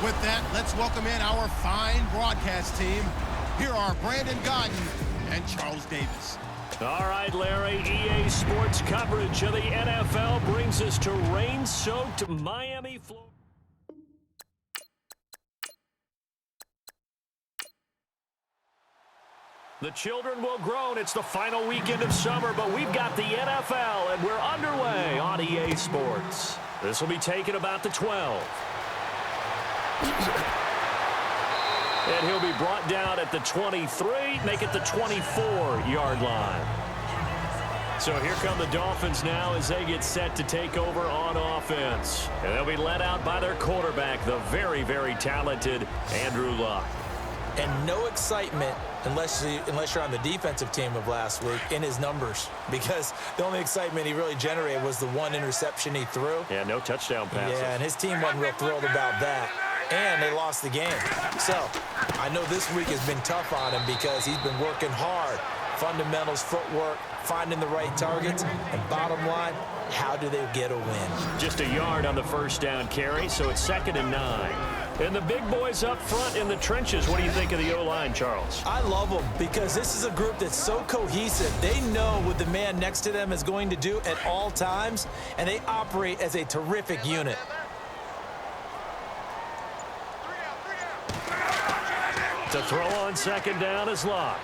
With that, let's welcome in our fine broadcast team. Here are Brandon Godden and Charles Davis. All right, Larry, EA Sports coverage of the NFL brings us to rain-soaked Miami, Florida. The children will groan. It's the final weekend of summer, but we've got the NFL, and we're underway on EA Sports. This will be taken about the 12. And he'll be brought down at the 23, make it the 24-yard line. So here come the Dolphins now as they get set to take over on offense. And they'll be led out by their quarterback, the very, very talented Andrew Luck. And no excitement unless you're on the defensive team of last week in his numbers, because the only excitement he really generated was the one interception he threw. Yeah, no touchdown passes. Yeah, and his team wasn't real thrilled about that. And they lost the game. So I know this week has been tough on him because he's been working hard. Fundamentals, footwork, finding the right targets. And bottom line, how do they get a win? Just a yard on the first down carry, so it's 2nd and 9. And the big boys up front in the trenches. What do you think of the O-line, Charles? I love them because this is a group that's so cohesive. They know what the man next to them is going to do at all times, and they operate as a terrific unit. To throw on 2nd down is Luck.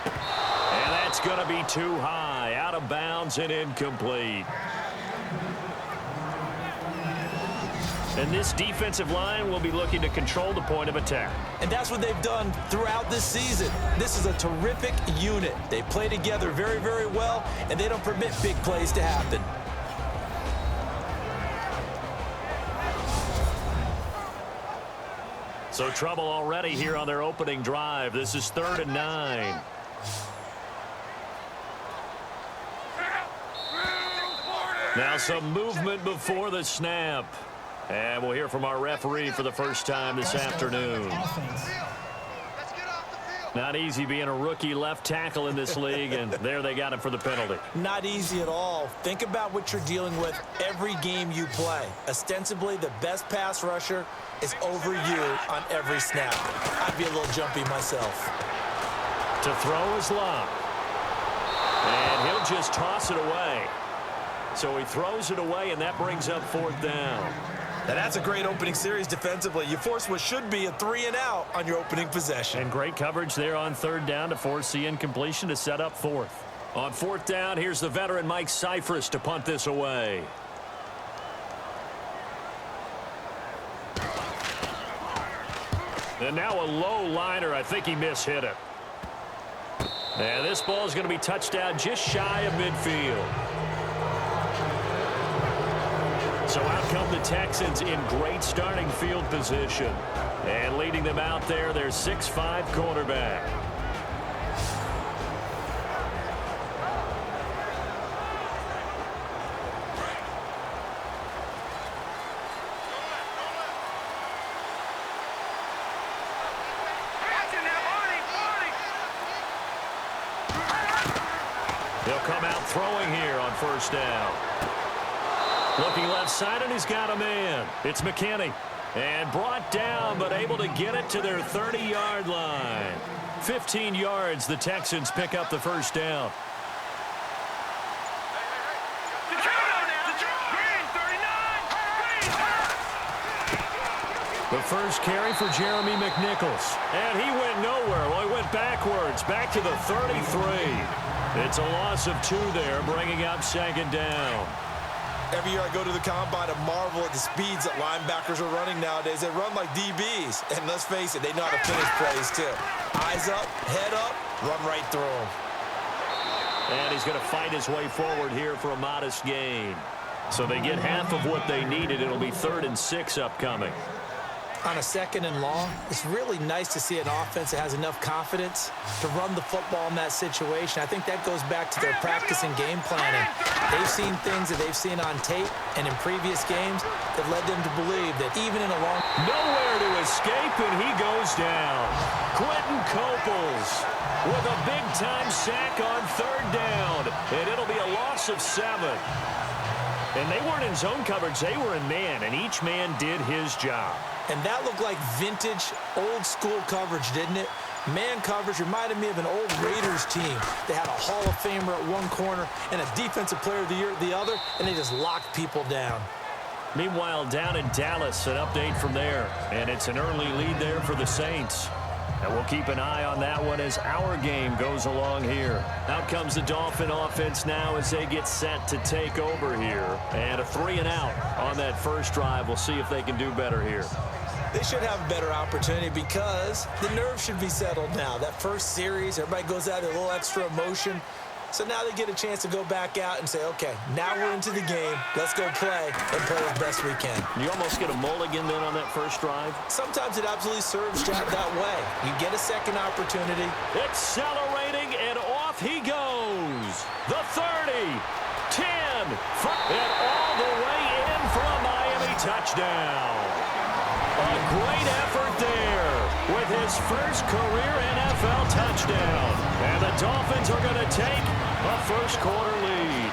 And that's going to be too high, out of bounds and incomplete. And this defensive line will be looking to control the point of attack. And that's what they've done throughout this season. This is a terrific unit. They play together very, very well, and they don't permit big plays to happen. So trouble already here on their opening drive. This is 3rd and 9. Now some movement before the snap. And we'll hear from our referee for the first time this afternoon. Not easy being a rookie left tackle in this league, and there they got him for the penalty. Not easy at all. Think about what you're dealing with every game you play. Ostensibly, the best pass rusher is over you on every snap. I'd be a little jumpy myself. To throw is Luck. And he'll just toss it away. So he throws it away, and that brings up 4th down. Now that's a great opening series defensively. You force what should be a 3-and-out on your opening possession. And great coverage there on 3rd down to force the incompletion to set up 4th. On 4th down, here's the veteran Mike Cyphers to punt this away. And now a low liner. I think he mishit it. And this ball is going to be touched down just shy of midfield. So out come the Texans in great starting field position. And leading them out there, their 6'5" quarterback. He'll come out throwing here on 1st down. Looking left side, and he's got a man. It's McKinney. And brought down, but able to get it to their 30-yard line. 15 yards, the Texans pick up the 1st down. The first carry for Jeremy McNichols. And he went nowhere. Well, he went backwards, back to the 33. It's a loss of 2 there, bringing up 2nd down. Every year I go to the combine and marvel at the speeds that linebackers are running nowadays. They run like DBs. And let's face it, they know how to finish plays too. Eyes up, head up, run right through them. And he's going to fight his way forward here for a modest gain. So they get half of what they needed. It'll be 3rd and 6 upcoming. On a 2nd and long, it's really nice to see an offense that has enough confidence to run the football in that situation. I think that goes back to their practice and game planning. They've seen things that they've seen on tape and in previous games that led them to believe that even in a long... Nowhere to escape, and he goes down. Quentin Coples with a big-time sack on 3rd down, and it'll be a loss of 7. And they weren't in zone coverage. They were in man, and each man did his job. And that looked like vintage, old-school coverage, didn't it? Man coverage reminded me of an old Raiders team. They had a Hall of Famer at one corner and a Defensive Player of the Year at the other, and they just locked people down. Meanwhile, down in Dallas, an update from there. And it's an early lead there for the Saints. And we'll keep an eye on that one as our game goes along here. Out comes the Dolphin offense now as they get set to take over here. And a 3-and-out on that first drive. We'll see if they can do better here. They should have a better opportunity because the nerves should be settled now. That first series, everybody goes out with a little extra emotion. So now they get a chance to go back out and say, okay, now we're into the game. Let's go play and play as best we can. You almost get a mulligan then on that first drive? Sometimes it absolutely serves that way. You get a second opportunity. Accelerating, and off he goes. The 30, 10, and all the way in for a Miami touchdown. A great effort there with his first career NFL touchdown. And the Dolphins are going to take a first-quarter lead.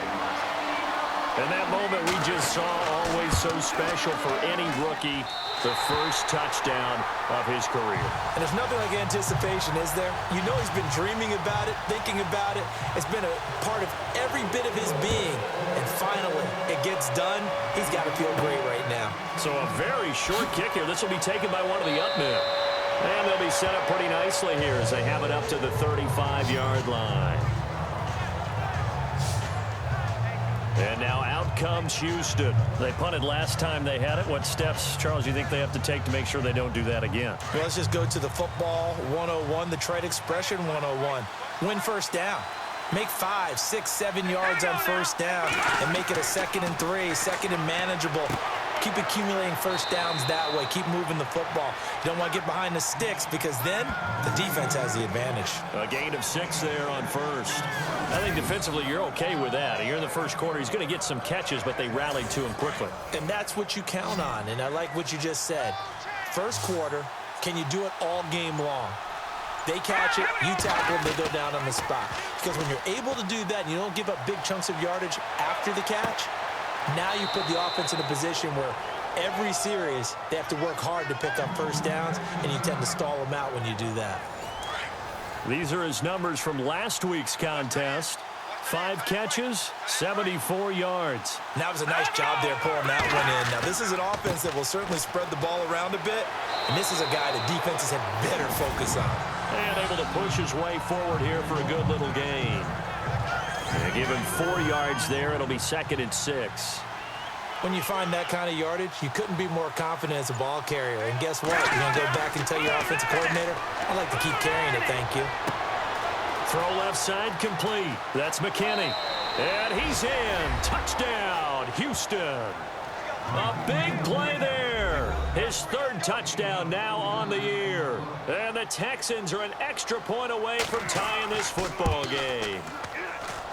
And that moment we just saw, always so special for any rookie, the first touchdown of his career. And there's nothing like anticipation, is there? You know he's been dreaming about it, thinking about it. It's been a part of every bit of his being. And finally, it gets done. He's got to feel great right now. So a very short kick here. This will be taken by one of the up men. And they'll be set up pretty nicely here as they have it up to the 35-yard line. And now out comes Houston. They punted last time they had it. What steps, Charles, do you think they have to take to make sure they don't do that again? Well, let's just go to the football 101, the trade expression 101. Win first down. Make 5, 6, 7 yards on first down and make it a 2nd and 3, 2nd and manageable. Keep accumulating first downs that way. Keep moving the football. You don't want to get behind the sticks because then the defense has the advantage. A gain of 6 there on first. I think defensively you're okay with that. You're in the first quarter. He's going to get some catches, but they rallied to him quickly. And that's what you count on, and I like what you just said. First quarter, can you do it all game long? They catch it, you tackle them, they go down on the spot. Because when you're able to do that and you don't give up big chunks of yardage after the catch, now you put the offense in a position where every series they have to work hard to pick up first downs, and you tend to stall them out when you do that. These are his numbers from last week's contest. 5 catches, 74 yards. And that was a nice job there pulling that one in. Now, this is an offense that will certainly spread the ball around a bit, and this is a guy that defenses had better focus on. And able to push his way forward here for a good little gain. They give him 4 yards there. It'll be 2nd and 6. When you find that kind of yardage, you couldn't be more confident as a ball carrier. And guess what? You're going to go back and tell your offensive coordinator, I'd like to keep carrying it, thank you. Throw left side complete. That's McKinney. And he's in. Touchdown, Houston. A big play there. His 3rd touchdown now on the year. And the Texans are an extra point away from tying this football game.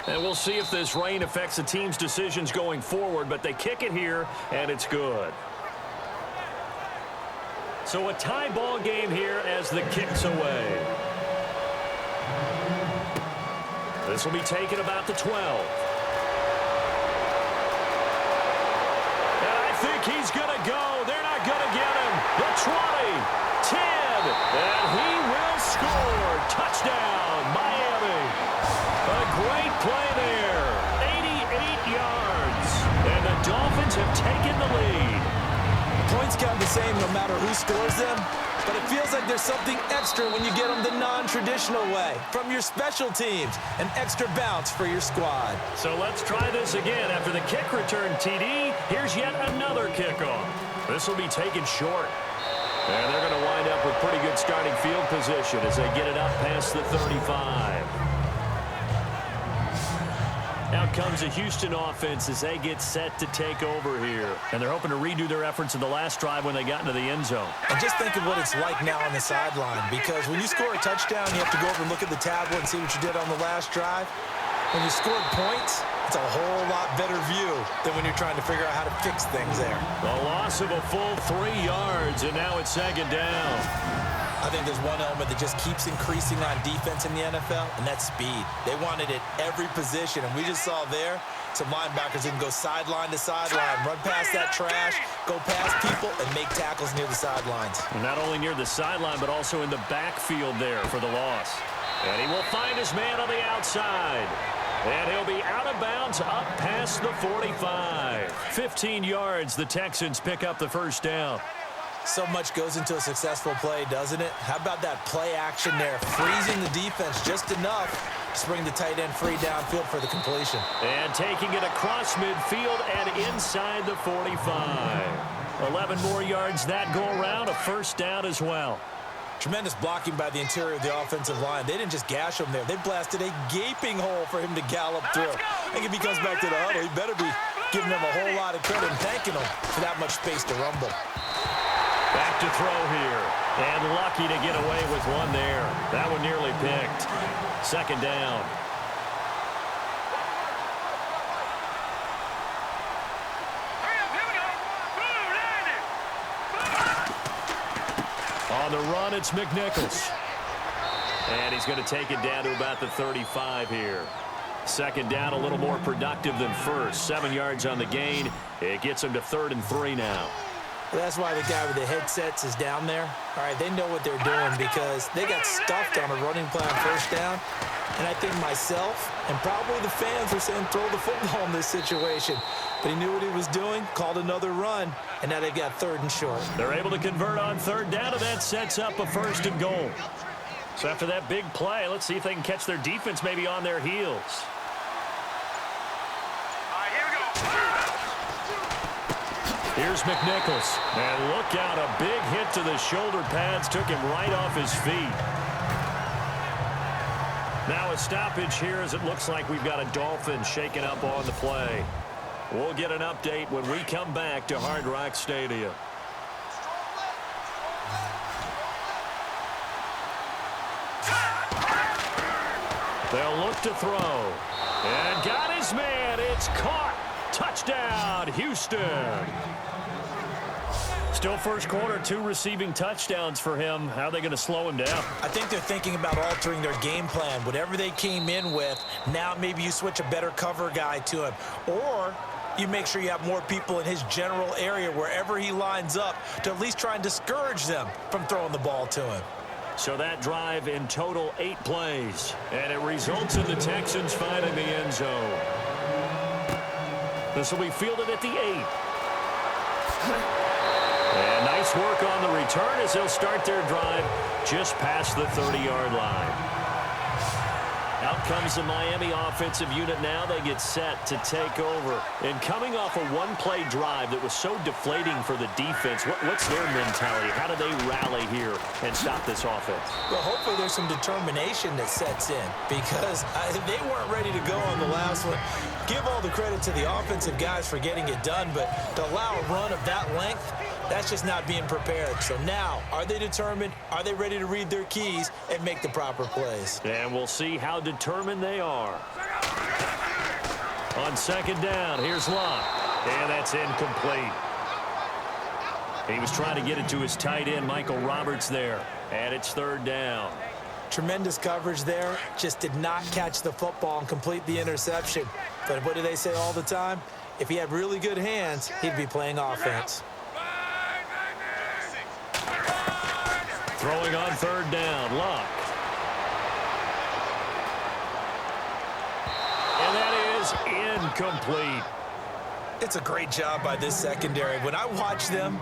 And we'll see if this rain affects the team's decisions going forward, but they kick it here, and it's good. So a tie ball game here as the kick's away. This will be taken about the 12. And I think he's going to go. They're not going to get him. The 20, 10, and he will score. Touchdown, Miami. A great play there. 88 yards. And the Dolphins have taken the lead. Points count the same no matter who scores them, but it feels like there's something extra when you get them the non-traditional way. From your special teams, an extra bounce for your squad. So let's try this again. After the kick return, TD, here's yet another kickoff. This will be taken short. And they're going to wind up with pretty good starting field position as they get it up past the 35. Out comes the Houston offense as they get set to take over here. And they're hoping to redo their efforts in the last drive when they got into the end zone. And just think of what it's like now on the sideline, because when you score a touchdown, you have to go over and look at the tablet and see what you did on the last drive. When you scored points, it's a whole lot better view than when you're trying to figure out how to fix things there. The loss of a full 3 yards, and now it's 2nd down. I think there's one element that just keeps increasing on defense in the NFL, and that's speed. They want it at every position, and we just saw there some linebackers that can go sideline to sideline, run past that trash, go past people, and make tackles near the sidelines. Not only near the sideline, but also in the backfield there for the loss. And he will find his man on the outside. And he'll be out of bounds up past the 45. 15 yards, the Texans pick up the first down. So much goes into a successful play, doesn't it? How about that play action there? Freezing the defense just enough to bring the tight end free downfield for the completion. And taking it across midfield and inside the 45. 11 more yards that go around, a first down as well. Tremendous blocking by the interior of the offensive line. They didn't just gash him there. They blasted a gaping hole for him to gallop through. I think if he comes back to the huddle, he better be giving them a whole lot of credit and thanking them for that much space to rumble. Back to throw here. And lucky to get away with one there. That one nearly picked. Second down. On the run, it's McNichols. And he's going to take it down to about the 35 here. Second down, a little more productive than first. 7 yards on the gain. It gets him to 3rd and 3 now. Well, that's why the guy with the headsets is down there. All right, they know what they're doing because they got stuffed on a running play on first down. And I think myself and probably the fans were saying throw the football in this situation. But he knew what he was doing, called another run, and now they've got 3rd and short. They're able to convert on 3rd down, and that sets up a 1st and goal. So after that big play, let's see if they can catch their defense maybe on their heels. Here's McNichols. And look out, a big hit to the shoulder pads took him right off his feet. Now a stoppage here as it looks like we've got a Dolphin shaking up on the play. We'll get an update when we come back to Hard Rock Stadium. They'll look to throw. And got his man. It's caught. Touchdown, Houston. Still first quarter, 2 receiving touchdowns for him. How are they going to slow him down? I think they're thinking about altering their game plan. Whatever they came in with, now maybe you switch a better cover guy to him. Or you make sure you have more people in his general area wherever he lines up to at least try and discourage them from throwing the ball to him. So that drive in total 8 plays. And it results in the Texans finding the end zone. This will be fielded at the 8. And nice work on the return as they'll start their drive just past the 30-yard line. Out comes the Miami offensive unit now. They get set to take over. And coming off a one-play drive that was so deflating for the defense, what's their mentality? How do they rally here and stop this offense? Well, hopefully there's some determination that sets in because they weren't ready to go on the last one. Give all the credit to the offensive guys for getting it done, but to allow a run of that length, that's just not being prepared. So now, are they determined? Are they ready to read their keys and make the proper plays? And we'll see how determined they are. On second down, here's Locke. And that's incomplete. He was trying to get it to his tight end, Michael Roberts, there. And it's 3rd down. Tremendous coverage there. Just did not catch the football and complete the interception. But what do they say all the time? If he had really good hands, he'd be playing offense. Throwing on 3rd down, Locke. And that is incomplete. It's a great job by this secondary. When I watch them,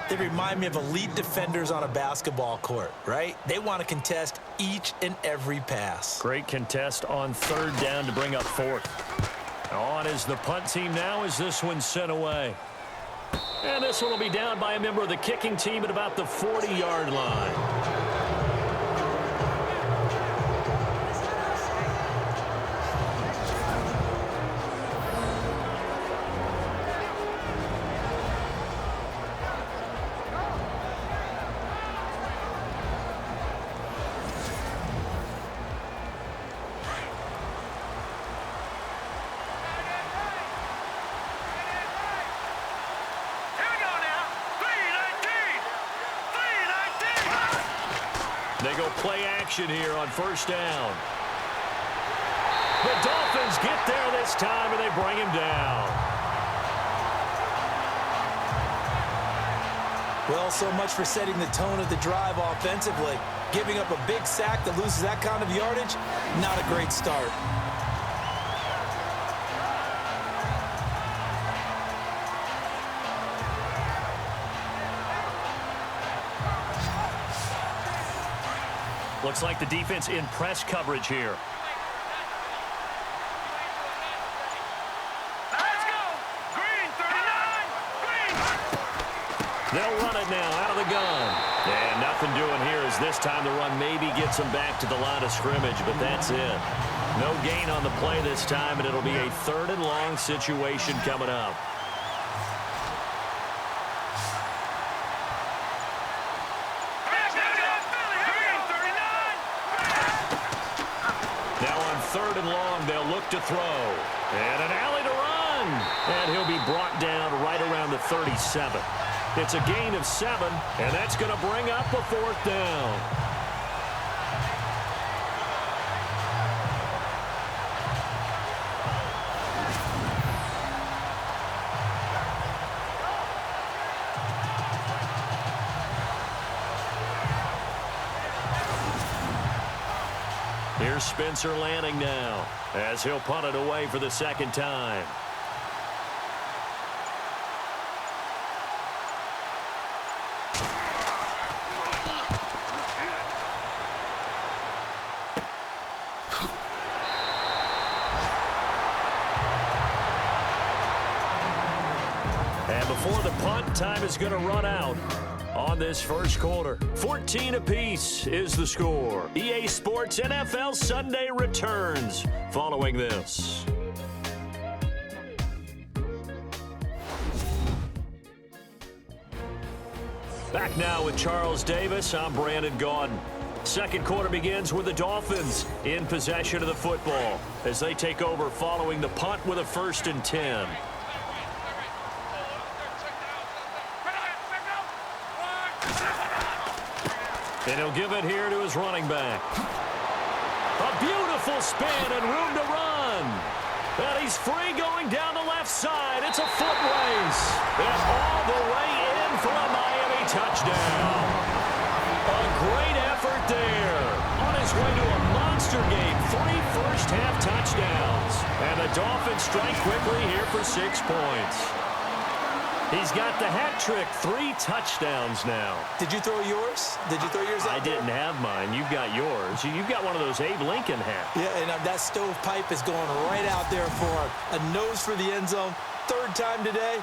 they remind me of elite defenders on a basketball court, right? They want to contest each and every pass. Great contest on 3rd down to bring up 4th. On is the punt team now as this one's sent away. And this one will be down by a member of the kicking team at about the 40-yard line. They go play action here on first down. The Dolphins get there this time, and they bring him down. Well, so much for setting the tone of the drive offensively. Giving up a big sack that loses that kind of yardage, not a great start. Looks like the defense in press coverage here. Let's go! Green, 39! Green! They'll run it now out of the gun. And nothing doing here as this time the run maybe gets them back to the line of scrimmage, but that's it. No gain on the play this time, and it'll be a 3rd and long situation coming up. Now on 3rd and long, they'll look to throw. And an alley to run. And he'll be brought down right around the 37. It's a gain of 7, and that's going to bring up a 4th down. Here's Spencer Lanning now as he'll punt it away for the 2nd time. And before the punt, time is going to run out on this first quarter. 14 apiece is the score. EA Sports NFL Sunday returns following this. Back now with Charles Davis. I'm Brandon Gaudin. Second quarter begins with the Dolphins in possession of the football as they take over following the punt with a 1st and 10. And he'll give it here to his running back. A beautiful spin and room to run. And he's free going down the left side. It's a foot race. And all the way in for a Miami touchdown. A great effort there. On his way to a monster game. 3 first-half touchdowns. And the Dolphins strike quickly here for 6 points. He's got the hat trick, 3 touchdowns now. Did you throw yours? Did you throw yours out I didn't have mine. You've got yours. You've got one of those Abe Lincoln hats. Yeah, and that stovepipe is going right out there for a nose for the end zone. 3rd time today.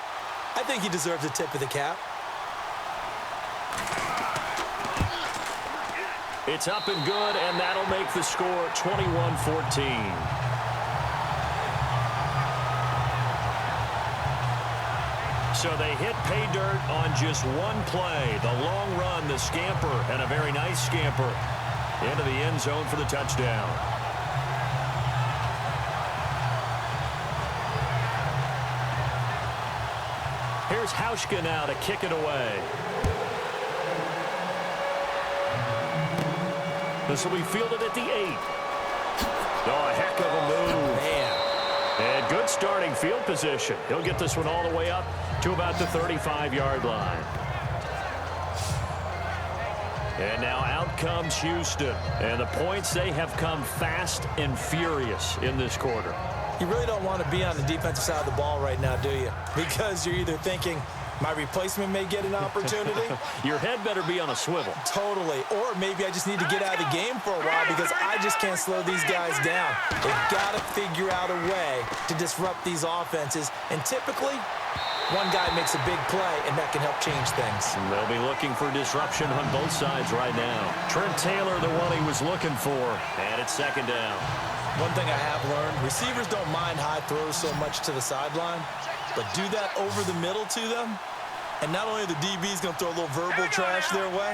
I think he deserves a tip of the cap. It's up and good, and that'll make the score 21-14. So they hit pay dirt on just one play. The long run, the scamper, and a very nice scamper into the end zone for the touchdown. Here's Hauschka now to kick it away. This will be fielded at the 8. Oh, a heck of a move. Man. And good starting field position. He'll get this one all the way up to about the 35-yard line. And now out comes Houston. And the points, they have come fast and furious in this quarter. You really don't want to be on the defensive side of the ball right now, do you? Because you're either thinking, my replacement may get an opportunity. Your head better be on a swivel. Totally. Or maybe I just need to get out of the game for a while because I just can't slow these guys down. They've got to figure out a way to disrupt these offenses. And typically, one guy makes a big play, and that can help change things. And they'll be looking for disruption on both sides right now. Trent Taylor, the one he was looking for. And it's 2nd down. One thing I have learned, receivers don't mind high throws so much to the sideline, but do that over the middle to them, and not only are the DBs going to throw a little verbal trash their way,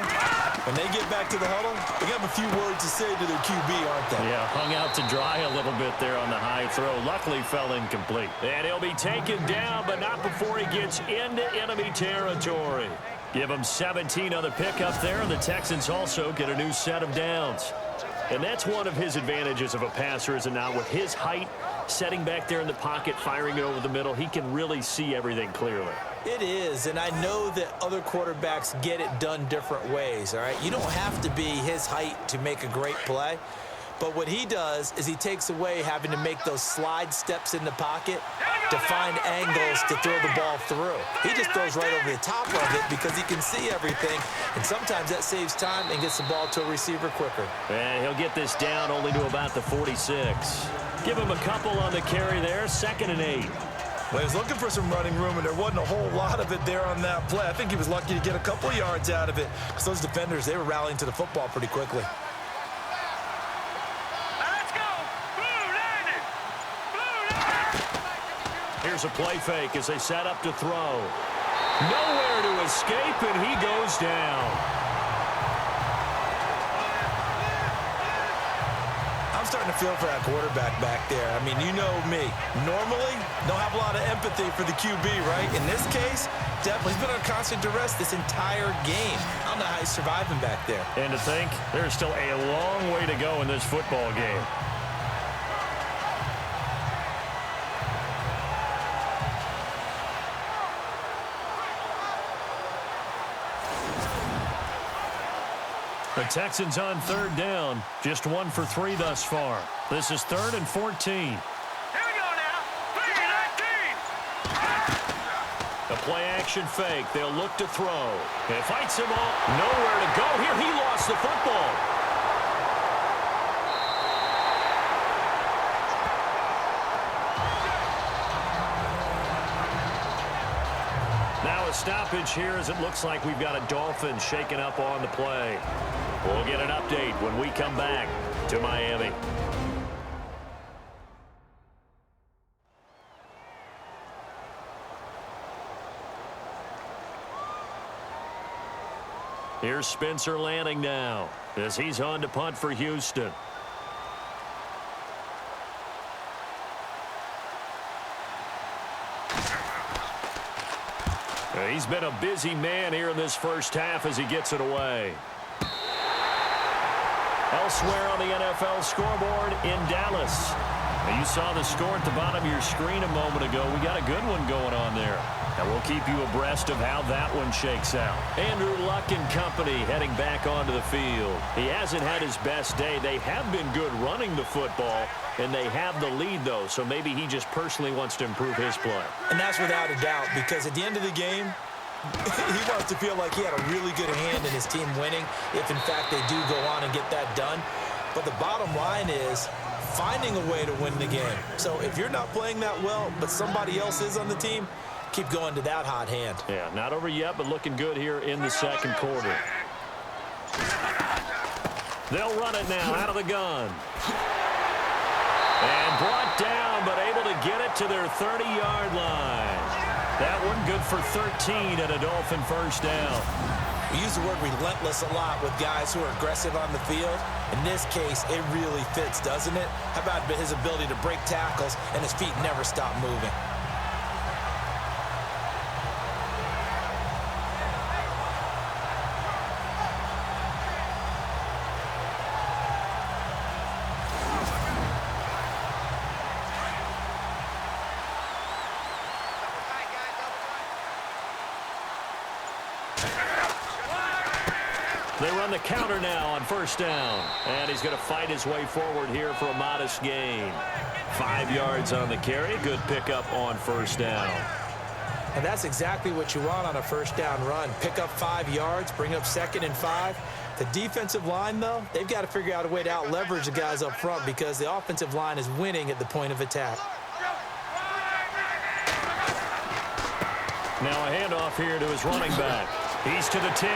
when they get back to the huddle, they have a few words to say to their QB, aren't they? Yeah, hung out to dry a little bit there on the high throw. Luckily fell incomplete. And he'll be taken down, but not before he gets into enemy territory. Give them 17 on the pickup there, and the Texans also get a new set of downs. And that's one of his advantages of a passer, is it not? With his height, setting back there in the pocket, firing it over the middle, he can really see everything clearly. It is, and I know that other quarterbacks get it done different ways, all right? You don't have to be his height to make a great play. But what he does is he takes away having to make those slide steps in the pocket to find angles to throw the ball through. He just throws right over the top of it because he can see everything, and sometimes that saves time and gets the ball to a receiver quicker. And he'll get this down only to about the 46. Give him a couple on the carry there, 2nd and 8. Well, he was looking for some running room, and there wasn't a whole lot of it there on that play. I think he was lucky to get a couple of yards out of it because those defenders, they were rallying to the football pretty quickly. Here's a play fake as they set up to throw. Nowhere to escape, and he goes down. I'm starting to feel for that quarterback back there. I mean, you know me. Normally, don't have a lot of empathy for the QB, right? In this case, definitely he's been under constant duress this entire game. I don't know how he's surviving back there. And to think, there's still a long way to go in this football game. The Texans on 3rd down. Just 1 for 3 thus far. This is 3rd and 14. Here we go now. 3 and 19. A play-action fake. They'll look to throw. It fights him off. Nowhere to go. Here, he lost the football. Now a stoppage here as it looks like we've got a Dolphins shaking up on the play. We'll get an update when we come back to Miami. Here's Spencer Lanning now as he's on to punt for Houston. He's been a busy man here in this first half as he gets it away. Elsewhere on the NFL scoreboard in Dallas. Now, you saw the score at the bottom of your screen a moment ago. We got a good one going on there. And we'll keep you abreast of how that one shakes out. Andrew Luck and company heading back onto the field. He hasn't had his best day. They have been good running the football, and they have the lead, though. So maybe he just personally wants to improve his play. And that's without a doubt, because at the end of the game, he wants to feel like he had a really good hand in his team winning, if in fact they do go on and get that done. But the bottom line is finding a way to win the game. So if you're not playing that well, but somebody else is on the team, keep going to that hot hand. Yeah, not over yet, but looking good here in the second quarter. They'll run it now out of the gun. And brought down, but able to get it to their 30-yard line. That one good for 13 and a Dolphin first down. We use the word relentless a lot with guys who are aggressive on the field. In this case, it really fits, doesn't it? How about his ability to break tackles and his feet never stop moving? They run the counter now on first down. And he's going to fight his way forward here for a modest gain. 5 yards on the carry. Good pickup on first down. And that's exactly what you want on a first down run. Pick up 5 yards, bring up 2nd and 5. The defensive line, though, they've got to figure out a way to out-leverage the guys up front because the offensive line is winning at the point of attack. Now a handoff here to his running back. He's to the 10.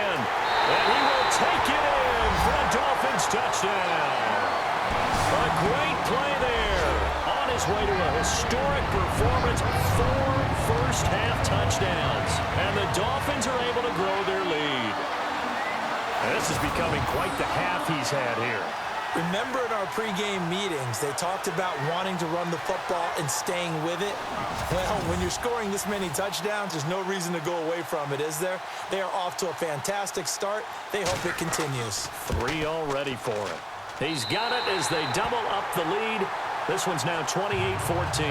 And he will take it in for a Dolphins touchdown. A great play there. On his way to a historic performance, 4 first-half touchdowns. And the Dolphins are able to grow their lead. And this is becoming quite the half he's had here. Remember in our pregame meetings, they talked about wanting to run the football and staying with it? Well, when you're scoring this many touchdowns, there's no reason to go away from it, is there? They are off to a fantastic start. They hope it continues. 3 already for him. He's got it as they double up the lead. This one's now 28-14.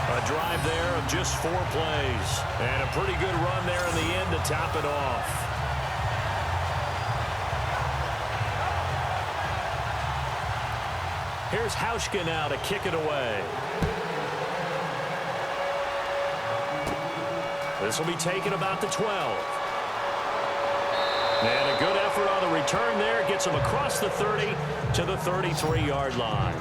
A drive there of just 4 plays. And a pretty good run there in the end to top it off. Here's Hauschka now to kick it away. This will be taken about the 12. And a good effort on the return there. Gets him across the 30 to the 33-yard line.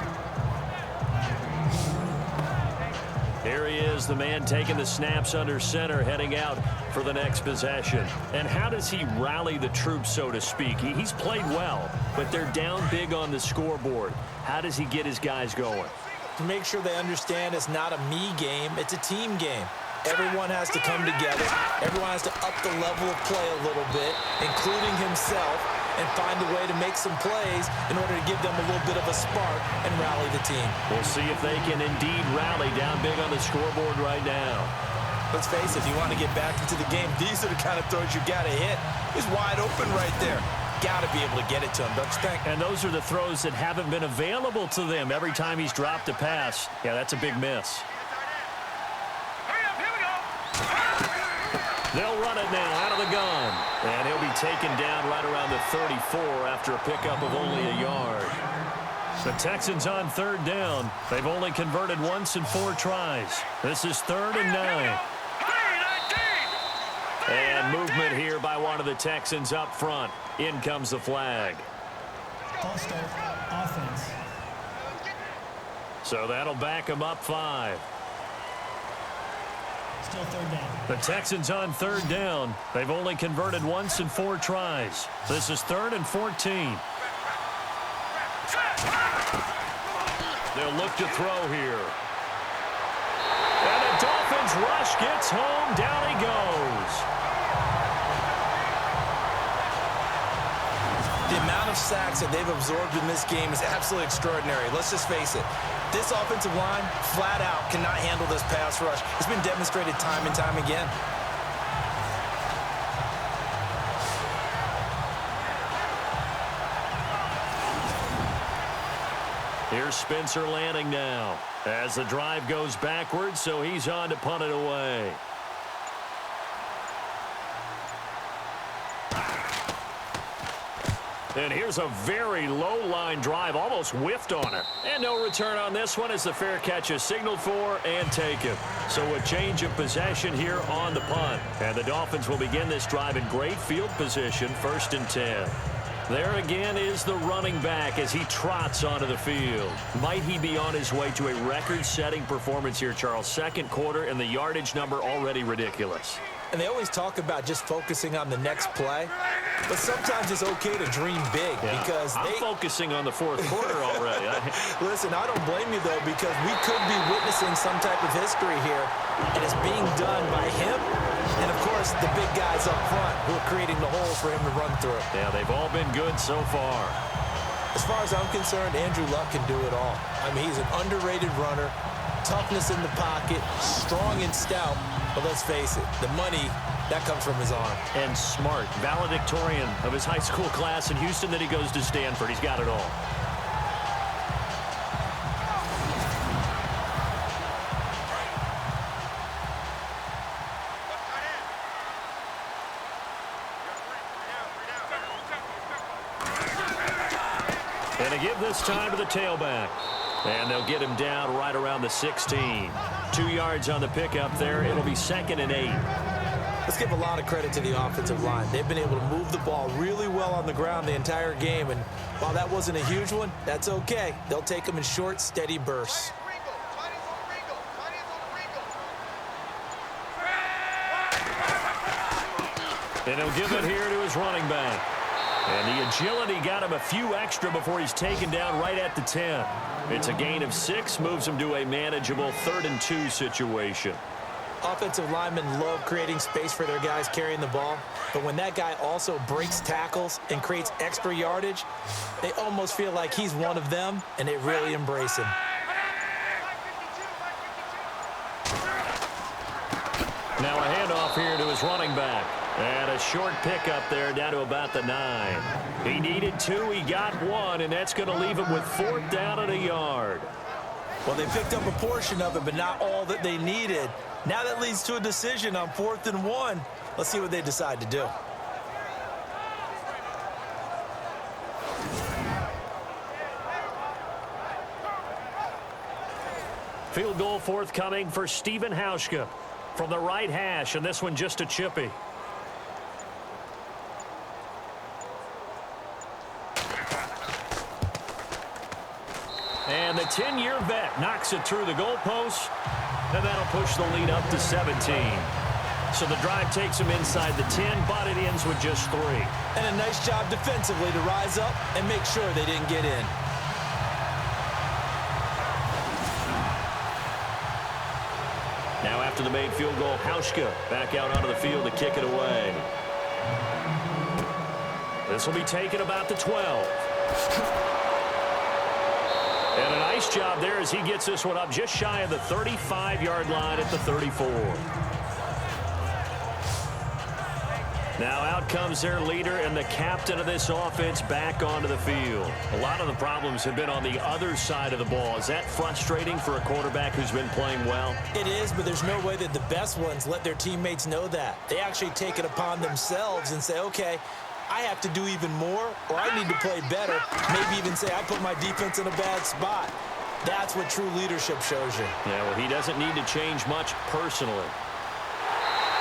Here he is, the man taking the snaps under center, heading out for the next possession. And how does he rally the troops, so to speak? He's played well, but they're down big on the scoreboard. How does he get his guys going? To make sure they understand it's not a me game, it's a team game. Everyone has to come together. Everyone has to up the level of play a little bit, including himself, and find a way to make some plays in order to give them a little bit of a spark and rally the team. We'll see if they can indeed rally down big on the scoreboard right now. Let's face it, if you want to get back into the game, these are the kind of throws you got to hit. He's wide open right there. Got to be able to get it to him, don't you think? And those are the throws that haven't been available to them every time he's dropped a pass. Yeah, that's a big miss. They'll run it now out of the gun. And he'll be taken down right around the 34 after a pickup of only a yard. The Texans on 3rd down. They've only converted once in 4 tries. This is 3rd and 9. And movement here by one of the Texans up front. In comes the flag. False start, offense. So that'll back them up 5. Still 3rd down. The Texans on 3rd down. They've only converted once in 4 tries. This is 3rd and 14. They'll look to throw here. And the Dolphins rush gets home. Down he goes. The amount of sacks that they've absorbed in this game is absolutely extraordinary. Let's just face it. This offensive line, flat out, cannot handle this pass rush. It's been demonstrated time and time again. Here's Spencer Lanning now as the drive goes backwards, so he's on to punt it away. And here's a very low line drive, almost whiffed on it. And no return on this one as the fair catch is signaled for and taken. So a change of possession here on the punt. And the Dolphins will begin this drive in great field position, 1st and 10. There again is the running back as he trots onto the field. Might he be on his way to a record-setting performance here, Charles? 2nd quarter and the yardage number already ridiculous. And they always talk about just focusing on the next play. But sometimes it's okay to dream big because I'm focusing on the 4th quarter already. Listen, I don't blame you, though, because we could be witnessing some type of history here, and it's being done by him and, of course, the big guys up front who are creating the holes for him to run through. Yeah, they've all been good so far. As far as I'm concerned, Andrew Luck can do it all. I mean, he's an underrated runner, toughness in the pocket, strong and stout, but let's face it, the money, that comes from his arm. And smart, valedictorian of his high school class in Houston, then he goes to Stanford. He's got it all. And a give this time to the tailback. And they'll get him down right around the 16. 2 yards on the pickup there. It'll be 2nd and 8. Let's give a lot of credit to the offensive line. They've been able to move the ball really well on the ground the entire game. And while that wasn't a huge one, that's okay. They'll take them in short, steady bursts. And he'll give it here to his running back. And the agility got him a few extra before he's taken down right at the 10. It's a gain of 6, moves him to a manageable 3rd and 2 situation. Offensive linemen love creating space for their guys carrying the ball, but when that guy also breaks tackles and creates extra yardage, they almost feel like he's one of them, and they really embrace him. Now a handoff here to his running back. And a short pickup there down to about the 9. He needed 2, he got 1, and that's going to leave him with 4th down and a yard. Well, they picked up a portion of it, but not all that they needed. Now that leads to a decision on 4th and 1. Let's see what they decide to do. Field goal forthcoming for Stephen Hauschka from the right hash, and this one just a chippy. And the 10-year vet knocks it through the goalpost, and that'll push the lead up to 17. So the drive takes him inside the 10, but it ends with just 3. And a nice job defensively to rise up and make sure they didn't get in. Now after the made field goal, Hauschka back out onto the field to kick it away. This will be taken about the 12. And a nice job there as he gets this one up just shy of the 35-yard line at the 34. Now out comes their leader and the captain of this offense back onto the field. A lot of the problems have been on the other side of the ball. Is that frustrating for a quarterback who's been playing well? It is, but there's no way that the best ones let their teammates know that. They actually take it upon themselves and say, okay, I have to do even more, or I need to play better. Maybe even say I put my defense in a bad spot. That's what true leadership shows you. Yeah, well, he doesn't need to change much personally.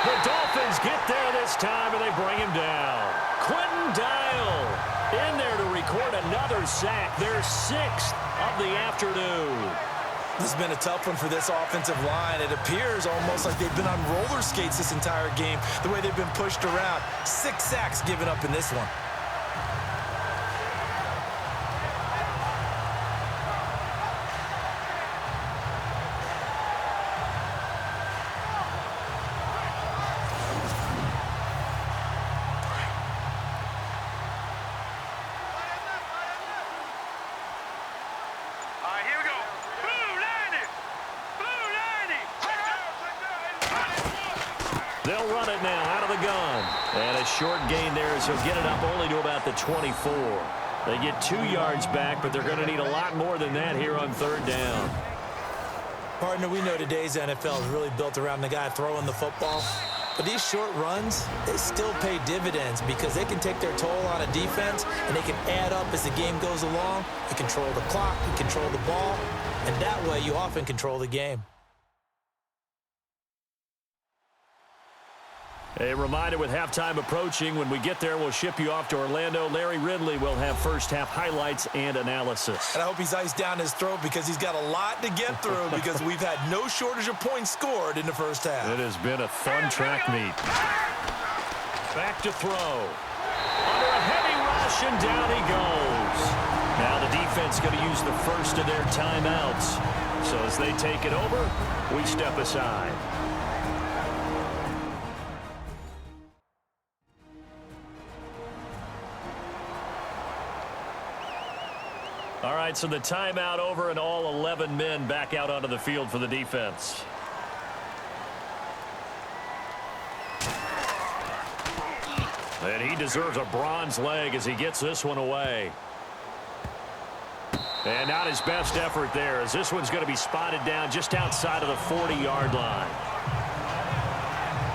The Dolphins get there this time, and they bring him down. Quentin Dial in there to record another sack, their 6th of the afternoon. This has been a tough one for this offensive line. It appears almost like they've been on roller skates this entire game, the way they've been pushed around. 6 sacks given up in this one. They'll run it now out of the gun. And a short gain there as he'll get it up only to about the 24. They get 2 yards back, but they're going to need a lot more than that here on 3rd down. Partner, we know today's NFL is really built around the guy throwing the football. But these short runs, they still pay dividends because they can take their toll on a defense and they can add up as the game goes along. You control the clock, you control the ball, and that way you often control the game. A reminder with halftime approaching, when we get there, we'll ship you off to Orlando. Larry Ridley will have first-half highlights and analysis. And I hope he's iced down his throat because he's got a lot to get through because we've had no shortage of points scored in the first half. It has been a fun track meet. Back to throw. Under a heavy rush, and down he goes. Now the defense going to use the first of their timeouts. So as they take it over, we step aside. All right, so the timeout over and all 11 men back out onto the field for the defense. And he deserves a bronze leg as he gets this one away. And not his best effort there, as this one's going to be spotted down just outside of the 40-yard line.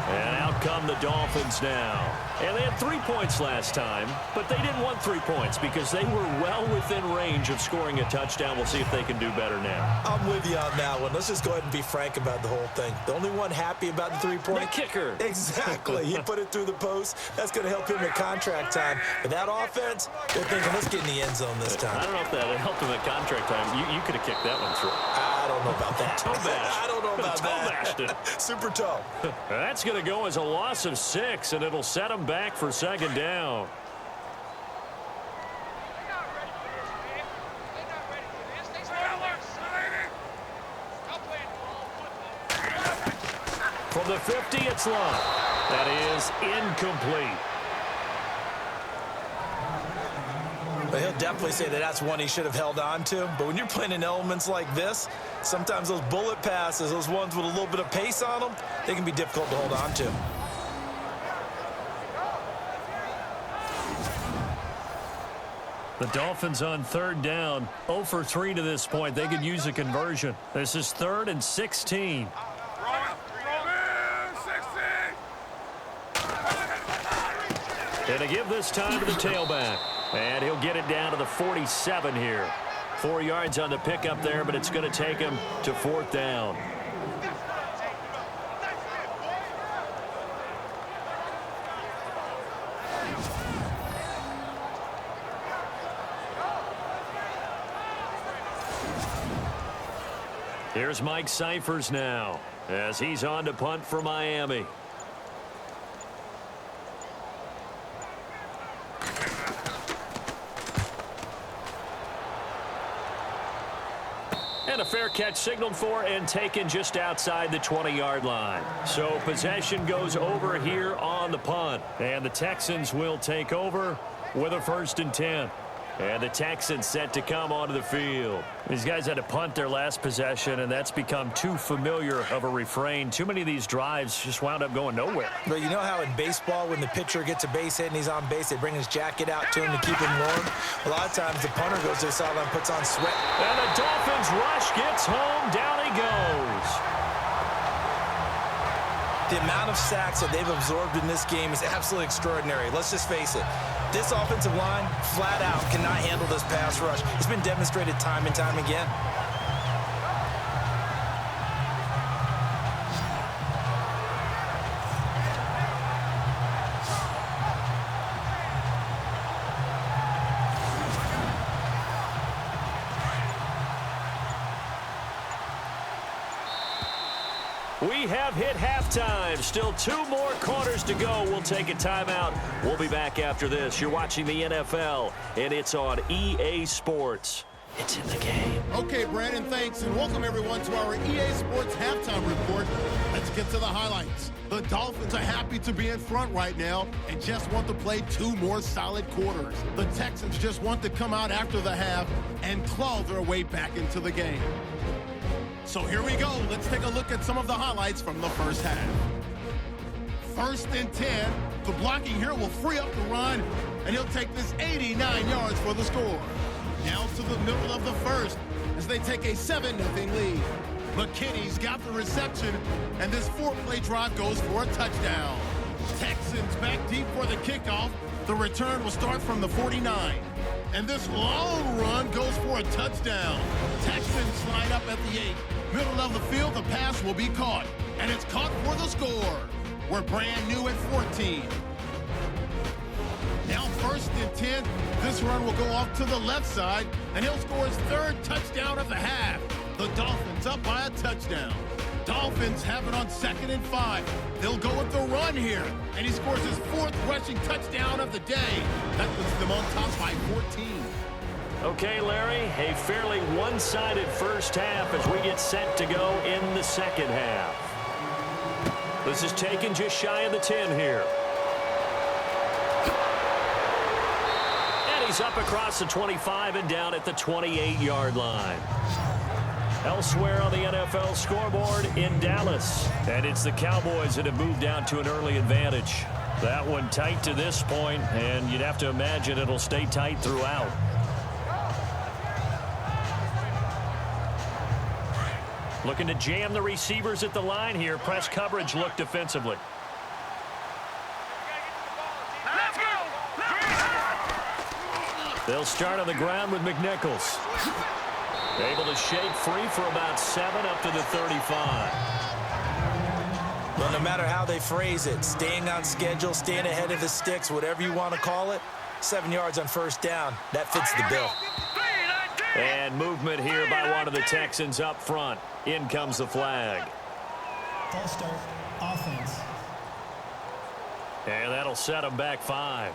And out come the Dolphins now. And they had 3 points last time, but they didn't want 3 points because they were well within range of scoring a touchdown. We'll see if they can do better now. I'm with you on that one. Let's just go ahead and be frank about the whole thing. The only one happy about the 3-point? The kicker. Exactly. He put it through the post. That's going to help him at contract time. But that offense, they're thinking, let's get in the end zone this time. I don't know if that helped him at contract time. You could have kicked that one through. I don't know about that. Toe bash. I don't know about Toe that. bashed it. Super toe. That's going to go as a loss of 6, and it'll set them back for 2nd down. From the 50, it's long. That is incomplete. But he'll definitely say that that's one he should have held on to. But when you're playing in elements like this, sometimes those bullet passes, those ones with a little bit of pace on them, they can be difficult to hold on to. The Dolphins on third down, 0 for 3 to this point. They could use a conversion. This is 3rd and 16. And to give this time to the tailback. And he'll get it down to the 47 here. 4 yards on the pickup there, but it's going to take him to 4th down. Here's Mike Cyphers now as he's on to punt for Miami. And a fair catch signaled for and taken just outside the 20-yard line. So possession goes over here on the punt. And the Texans will take over with a 1st and 10. And the Texans set to come onto the field. These guys had to punt their last possession, and that's become too familiar of a refrain. Too many of these drives just wound up going nowhere. But you know how in baseball, when the pitcher gets a base hit and he's on base, they bring his jacket out to him to keep him warm? A lot of times the punter goes to the sideline, puts on sweat. And the Dolphins rush gets home. Down he goes. The amount of sacks that they've absorbed in this game is absolutely extraordinary. Let's just face it. This offensive line, flat out, cannot handle this pass rush. It's been demonstrated time and time again. We have hit halftime. Still 2 more quarters to go. We'll take a timeout. We'll be back after this. You're watching the NFL, and it's on EA Sports. It's in the game. Okay, Brandon, thanks, and welcome everyone to our EA Sports halftime report. Let's get to the highlights. The Dolphins are happy to be in front right now and just want to play 2 more solid quarters. The Texans just want to come out after the half and claw their way back into the game. So here we go. Let's take a look at some of the highlights from the first half. 1st and 10. The blocking here will free up the run, and he'll take this 89 yards for the score. Now to the middle of the first as they take a 7-0 lead. McKinney's got the reception, and this 4-play drive goes for a touchdown. Texans back deep for the kickoff. The return will start from the 49. And this long run goes for a touchdown. Texans line up at the 8. Middle of the field, the pass will be caught. And it's caught for the score. We're brand new at 14. Now 1st and 10. This run will go off to the left side, and he'll score his 3rd touchdown of the half. The Dolphins up by a touchdown. Dolphins have it on 2nd and 5. They'll go with the run here, and he scores his 4th rushing touchdown of the day. That puts them on top by 14. Okay, Larry, a fairly one-sided first half as we get set to go in the second half. This is taken just shy of the 10 here. And he's up across the 25 and down at the 28-yard line. Elsewhere on the NFL scoreboard in Dallas. And it's the Cowboys that have moved down to an early advantage. That one tight to this point, and you'd have to imagine it'll stay tight throughout. Looking to jam the receivers at the line here. Press coverage look defensively. Let's go! They'll start on the ground with McNichols. Able to shake free for about 7 up to the 35. Well, no matter how they phrase it, staying on schedule, staying ahead of the sticks, whatever you want to call it, 7 yards on 1st down. That fits the bill. And movement here by one of the Texans up front. In comes the flag. False start, offense. And that'll set them back 5.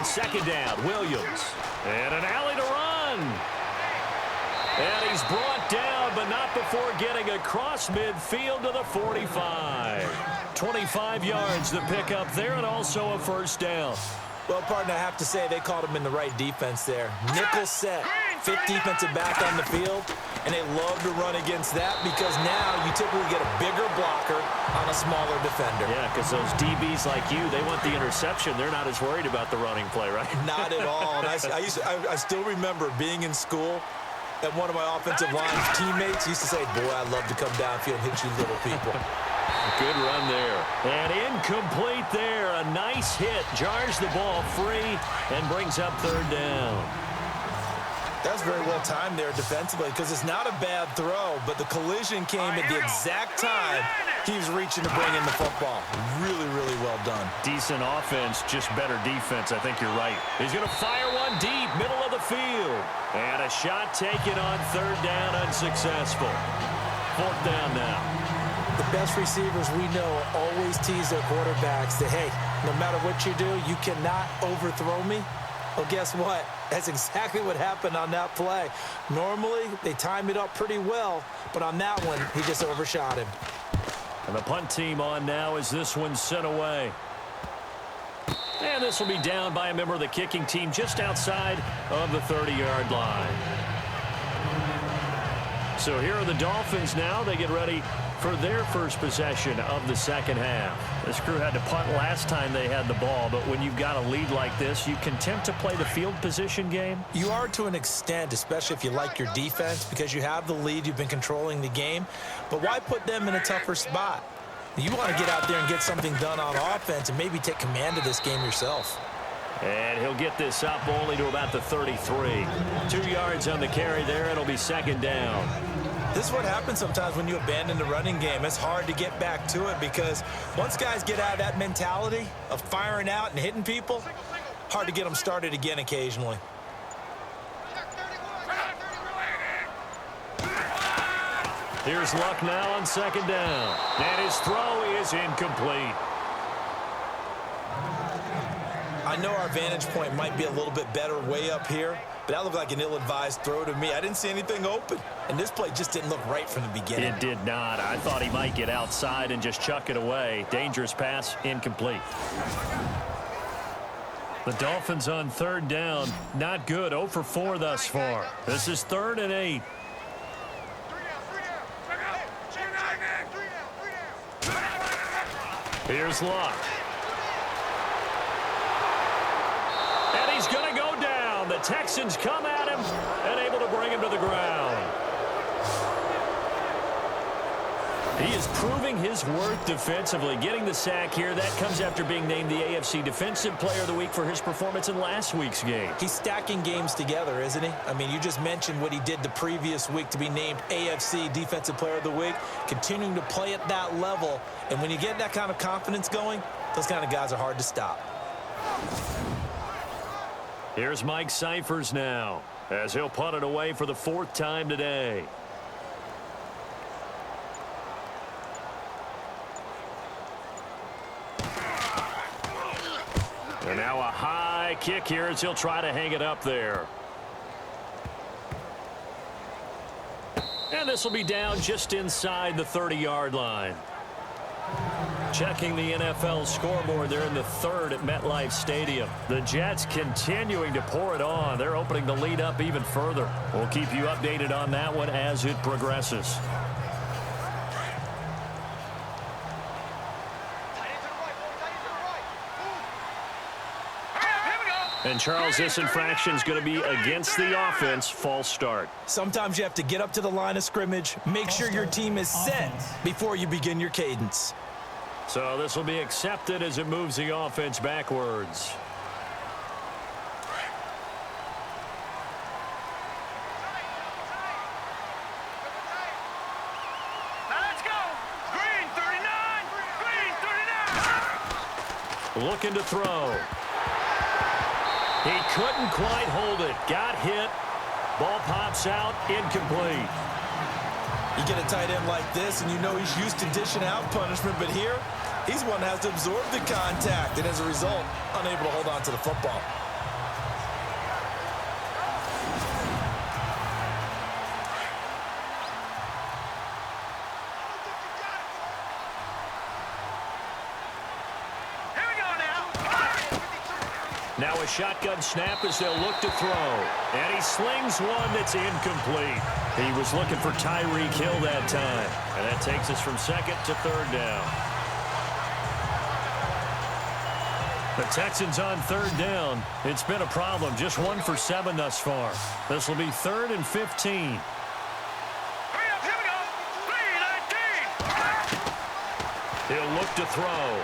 second down. Williams. And an alley to run. And he's brought down, but not before getting across midfield to the 45. 25 yards to pick up there, and also a first down. Well, partner, I have to say they called him in the right defense there. Nickel set, fifth defensive back on the field, and they love to run against that because now you typically get a bigger blocker on a smaller defender. Yeah, because those DBs like you, they want the interception. They're not as worried about the running play, right? Not at all. And I still remember being in school, and one of my offensive line teammates used to say, boy, I'd love to come downfield and hit you little people. Good run there. And incomplete there. A nice hit. Jars the ball free and brings up third down. That's very well timed there defensively because it's not a bad throw, but the collision came at the exact time he was reaching to bring in the football. Really, really well done. Decent offense, just better defense. I think you're right. He's going to fire one deep, middle of the field. And a shot taken on third down, unsuccessful. Fourth down now. The best receivers we know always tease their quarterbacks that, hey, no matter what you do, you cannot overthrow me. Well, guess what? That's exactly what happened on that play. Normally, they time it up pretty well, but on that one, he just overshot him. And the punt team on now as this one's sent away. And this will be down by a member of the kicking team just outside of the 30-yard line. So here are the Dolphins now. They get ready for their first possession of the second half. This crew had to punt last time they had the ball, but when you've got a lead like this, you can tempt to play the field position game. You are to an extent, especially if you like your defense, because you have the lead, you've been controlling the game. But why put them in a tougher spot? You want to get out there and get something done on offense and maybe take command of this game yourself. And he'll get this up only to about the 33. 2 yards on the carry there. It'll be second down. This is what happens sometimes when you abandon the running game. It's hard to get back to it because once guys get out of that mentality of firing out and hitting people, hard to get them started again occasionally. Here's Luck now on second down. And his throw is incomplete. I know our vantage point might be a little bit better way up here, but that looked like an ill-advised throw to me. I didn't see anything open, and this play just didn't look right from the beginning. It did not. I thought he might get outside and just chuck it away. Dangerous pass, incomplete. The Dolphins on third down, not good. 0 for 4 thus far. This is 3rd and 8. Here's Luck. And he's going to go down. The Texans come at him and able to bring him to the ground. He is proving his worth defensively, getting the sack here. That comes after being named the AFC Defensive Player of the Week for his performance in last week's game. He's stacking games together, isn't he? I mean, you just mentioned what he did the previous week to be named AFC Defensive Player of the Week, continuing to play at that level. And when you get that kind of confidence going, those kind of guys are hard to stop. Here's Mike Cyphers now, as he'll punt it away for the 4th time today. And now a high kick here as he'll try to hang it up there. And this will be down just inside the 30-yard line. Checking the NFL scoreboard, they're in the 3rd at MetLife Stadium. The Jets continuing to pour it on. They're opening the lead up even further. We'll keep you updated on that one as it progresses. And, Charles, this infraction is going to be against the offense. False start. Sometimes you have to get up to the line of scrimmage, make sure your team is set before you begin your cadence. So this will be accepted as it moves the offense backwards. Now let's go. Green 39. Green 39. Looking to throw. He couldn't quite hold it. Got hit. Ball pops out. Incomplete. You get a tight end like this, and you know he's used to dishing out punishment, but here, he's one that has to absorb the contact, and as a result, unable to hold on to the football. Now a shotgun snap as they'll look to throw. And he slings one that's incomplete. He was looking for Tyreek Hill that time. And that takes us from second to third down. The Texans on third down. It's been a problem. Just 1 for 7 thus far. This will be 3rd and 15. He'll look to throw.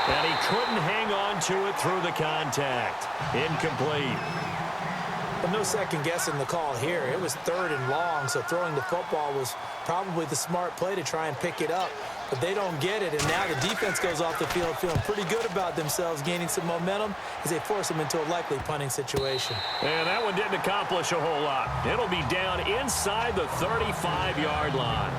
And he couldn't hang on to it through the contact. Incomplete. Well, no second guessing the call here. It was 3rd and long, so throwing the football was probably the smart play to try and pick it up. But they don't get it, and now the defense goes off the field feeling pretty good about themselves, gaining some momentum as they force them into a likely punting situation. And that one didn't accomplish a whole lot. It'll be down inside the 35-yard line.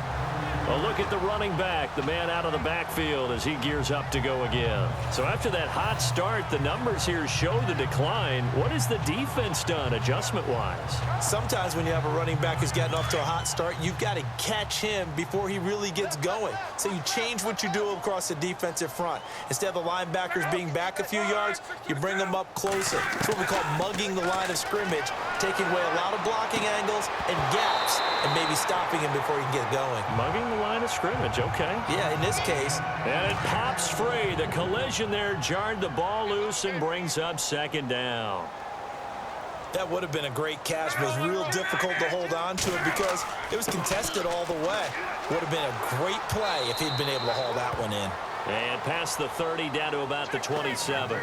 A look at the running back, the man out of the backfield as he gears up to go again. So after that hot start, the numbers here show the decline. What has the defense done adjustment-wise? Sometimes when you have a running back who's gotten off to a hot start, you've got to catch him before he really gets going. So you change what you do across the defensive front. Instead of the linebackers being back a few yards, you bring them up closer. It's what we call mugging the line of scrimmage, taking away a lot of blocking angles and gaps, and maybe stopping him before he can get going. Mugging the line of scrimmage, okay. Yeah, in this case. And it pops free. The collision there jarred the ball loose and brings up second down. That would have been a great catch, but it was real difficult to hold on to it because it was contested all the way. Would have been a great play if he'd been able to haul that one in. And past the 30 down to about the 27.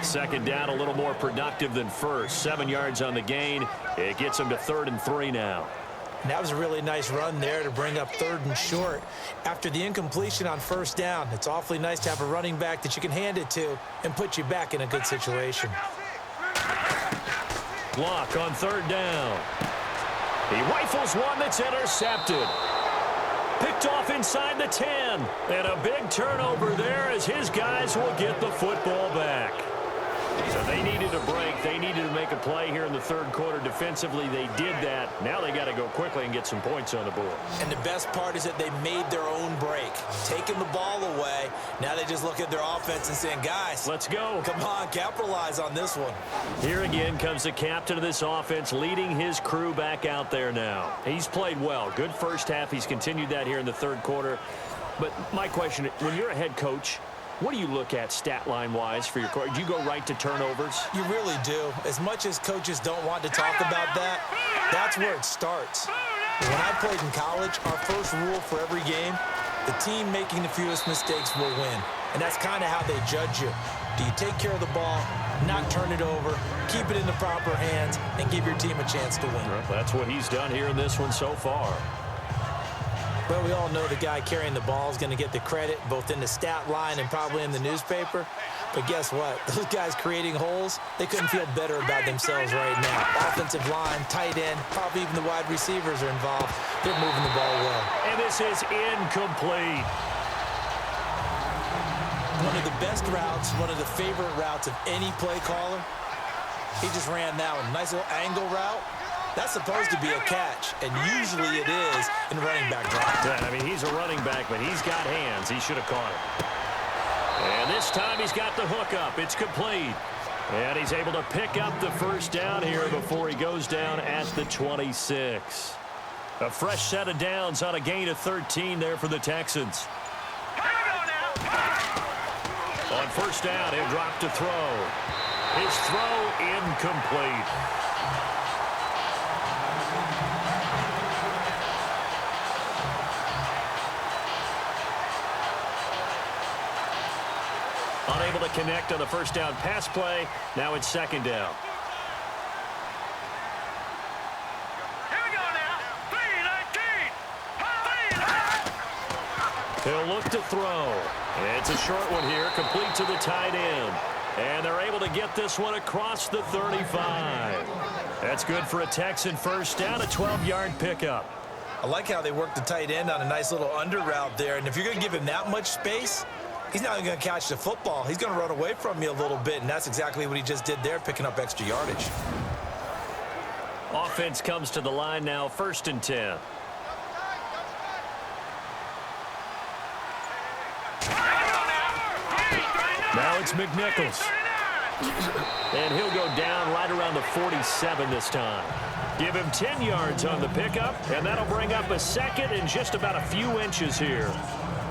Second down a little more productive than first. 7 yards on the gain. It gets him to 3rd and 3 now. And that was a really nice run there to bring up 3rd and short. After the incompletion on 1st down, it's awfully nice to have a running back that you can hand it to and put you back in a good situation. Block on 3rd down. He rifles one that's intercepted. Picked off inside the 10. And a big turnover there as his guys will get the football back. So they needed a break. They needed to make a play here in the 3rd quarter. Defensively, they did that. Now they got to go quickly and get some points on the board. And the best part is that they made their own break. Taking the ball away. Now they just look at their offense and saying, guys, let's go. Come on, capitalize on this one. Here again comes the captain of this offense leading his crew back out there now. He's played well. Good first half. He's continued that here in the 3rd quarter. But my question, when you're a head coach, what do you look at stat line-wise for your coach? Do you go right to turnovers? You really do. As much as coaches don't want to talk about that, that's where it starts. When I played in college, our first rule for every game, the team making the fewest mistakes will win. And that's kind of how they judge you. Do you take care of the ball, not turn it over, keep it in the proper hands, and give your team a chance to win? Well, that's what he's done here in this one so far. Well, we all know the guy carrying the ball is going to get the credit, both in the stat line and probably in the newspaper. But guess what? Those guys creating holes, they couldn't feel better about themselves right now. Offensive line, tight end, probably even the wide receivers are involved. They're moving the ball well. And this is incomplete. One of the best routes, one of the favorite routes of any play caller. He just ran that one. Nice little angle route. That's supposed to be a catch, and usually it is in running back drop. Yeah, I mean, he's a running back, but he's got hands. He should have caught it. And this time he's got the hook up. It's complete. And he's able to pick up the first down here before he goes down at the 26. A fresh set of downs on a gain of 13 there for the Texans. On 1st down, he'll drop to throw. His throw incomplete. Unable to connect on the 1st down pass play. Now it's 2nd down. Here we go now. 3-19. He'll look to throw. It's a short one here, complete to the tight end. And they're able to get this one across the 35. That's good for a Texan 1st down, a 12-yard pickup. I like how they work the tight end on a nice little under route there. And if you're going to give him that much space, he's not even going to catch the football. He's going to run away from you a little bit, and that's exactly what he just did there, picking up extra yardage. Offense comes to the line now, 1st and 10. Now it's It's McNichols. And he'll go down right around the 47 this time. Give him 10 yards on the pickup, and that'll bring up a second and just about a few inches here.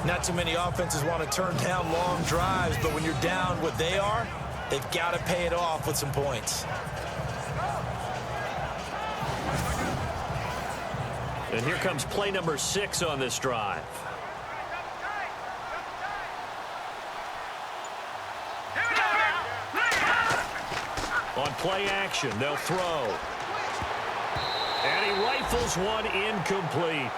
Not too many offenses want to turn down long drives, but when you're down what they are, they've got to pay it off with some points. And here comes play number 6 on this drive. On play action, they'll throw. And he rifles one incomplete.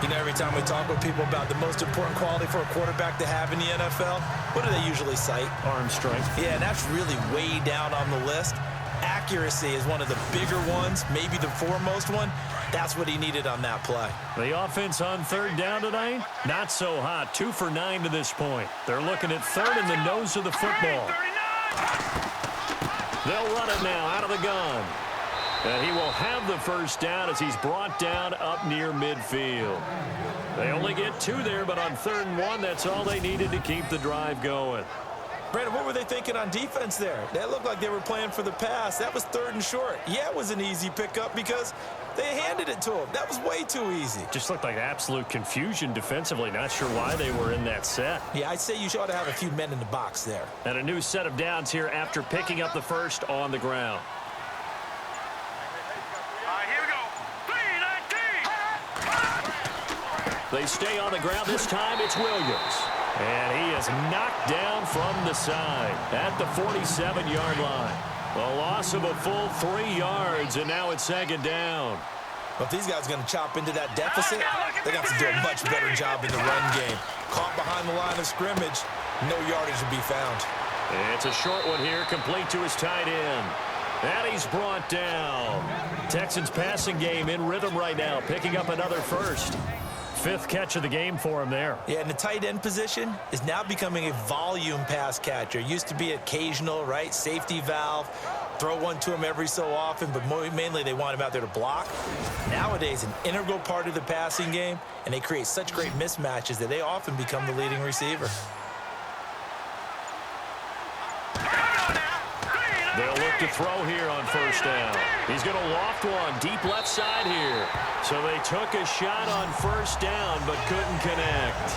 You know, every time we talk with people about the most important quality for a quarterback to have in the NFL, what do they usually cite? Arm strength. Yeah, and that's really way down on the list. Accuracy is one of the bigger ones, maybe the foremost one. That's what he needed on that play. The offense on third down tonight, not so hot. 2 for 9 to this point. They're looking at third in the nose of the football. They'll run it now out of the gun. And he will have the first down as he's brought down up near midfield. They only get 2 there, but on 3rd and 1, that's all they needed to keep the drive going. Brandon, what were they thinking on defense there? That looked like they were playing for the pass. That was 3rd and short. Yeah, it was an easy pickup because they handed it to him. That was way too easy. Just looked like absolute confusion defensively. Not sure why they were in that set. Yeah, I'd say you ought to have a few men in the box there. And a new set of downs here after picking up the first on the ground. Here we go. 3-19. They stay on the ground. This time it's Williams. And he is knocked down from the side at the 47-yard line. A loss of a full 3 yards, and now it's 2nd down. But if these guys are going to chop into that deficit, they're going to have to do a much better job in the run game. Caught behind the line of scrimmage, no yardage to be found. It's a short one here, complete to his tight end. And he's brought down. Texans passing game in rhythm right now, picking up another first. 5th catch of the game for him there. Yeah, and the tight end position is now becoming a volume pass catcher. Used to be occasional, right? Safety valve. Throw one to him every so often, but mainly they want him out there to block. Nowadays, an integral part of the passing game, and they create such great mismatches that they often become the leading receiver. They'll look to throw here on 1st down. He's going to loft one deep left side here. So they took a shot on 1st down but couldn't connect.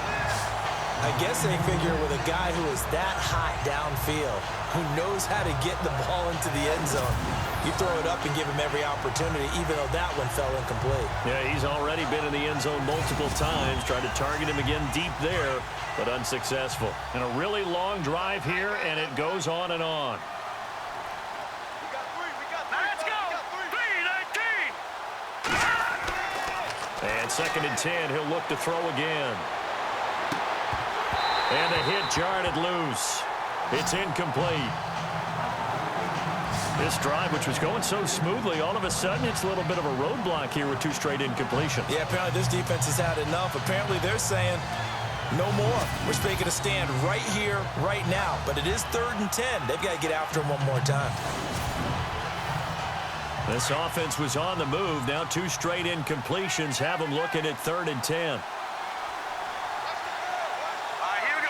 I guess they figure with a guy who is that hot downfield, who knows how to get the ball into the end zone, you throw it up and give him every opportunity, even though that one fell incomplete. Yeah, he's already been in the end zone multiple times, tried to target him again deep there, but unsuccessful. And a really long drive here, and it goes on and on. And 2nd and 10, he'll look to throw again. And the hit jarred it loose. It's incomplete. This drive, which was going so smoothly, all of a sudden it's a little bit of a roadblock here with 2 straight incompletions. Yeah, apparently this defense has had enough. Apparently they're saying no more. We're making a stand right here, right now. But it is 3rd and 10. They've got to get after him one more time. This offense was on the move. Now 2 straight incompletions have them looking at 3rd and 10. Here we go.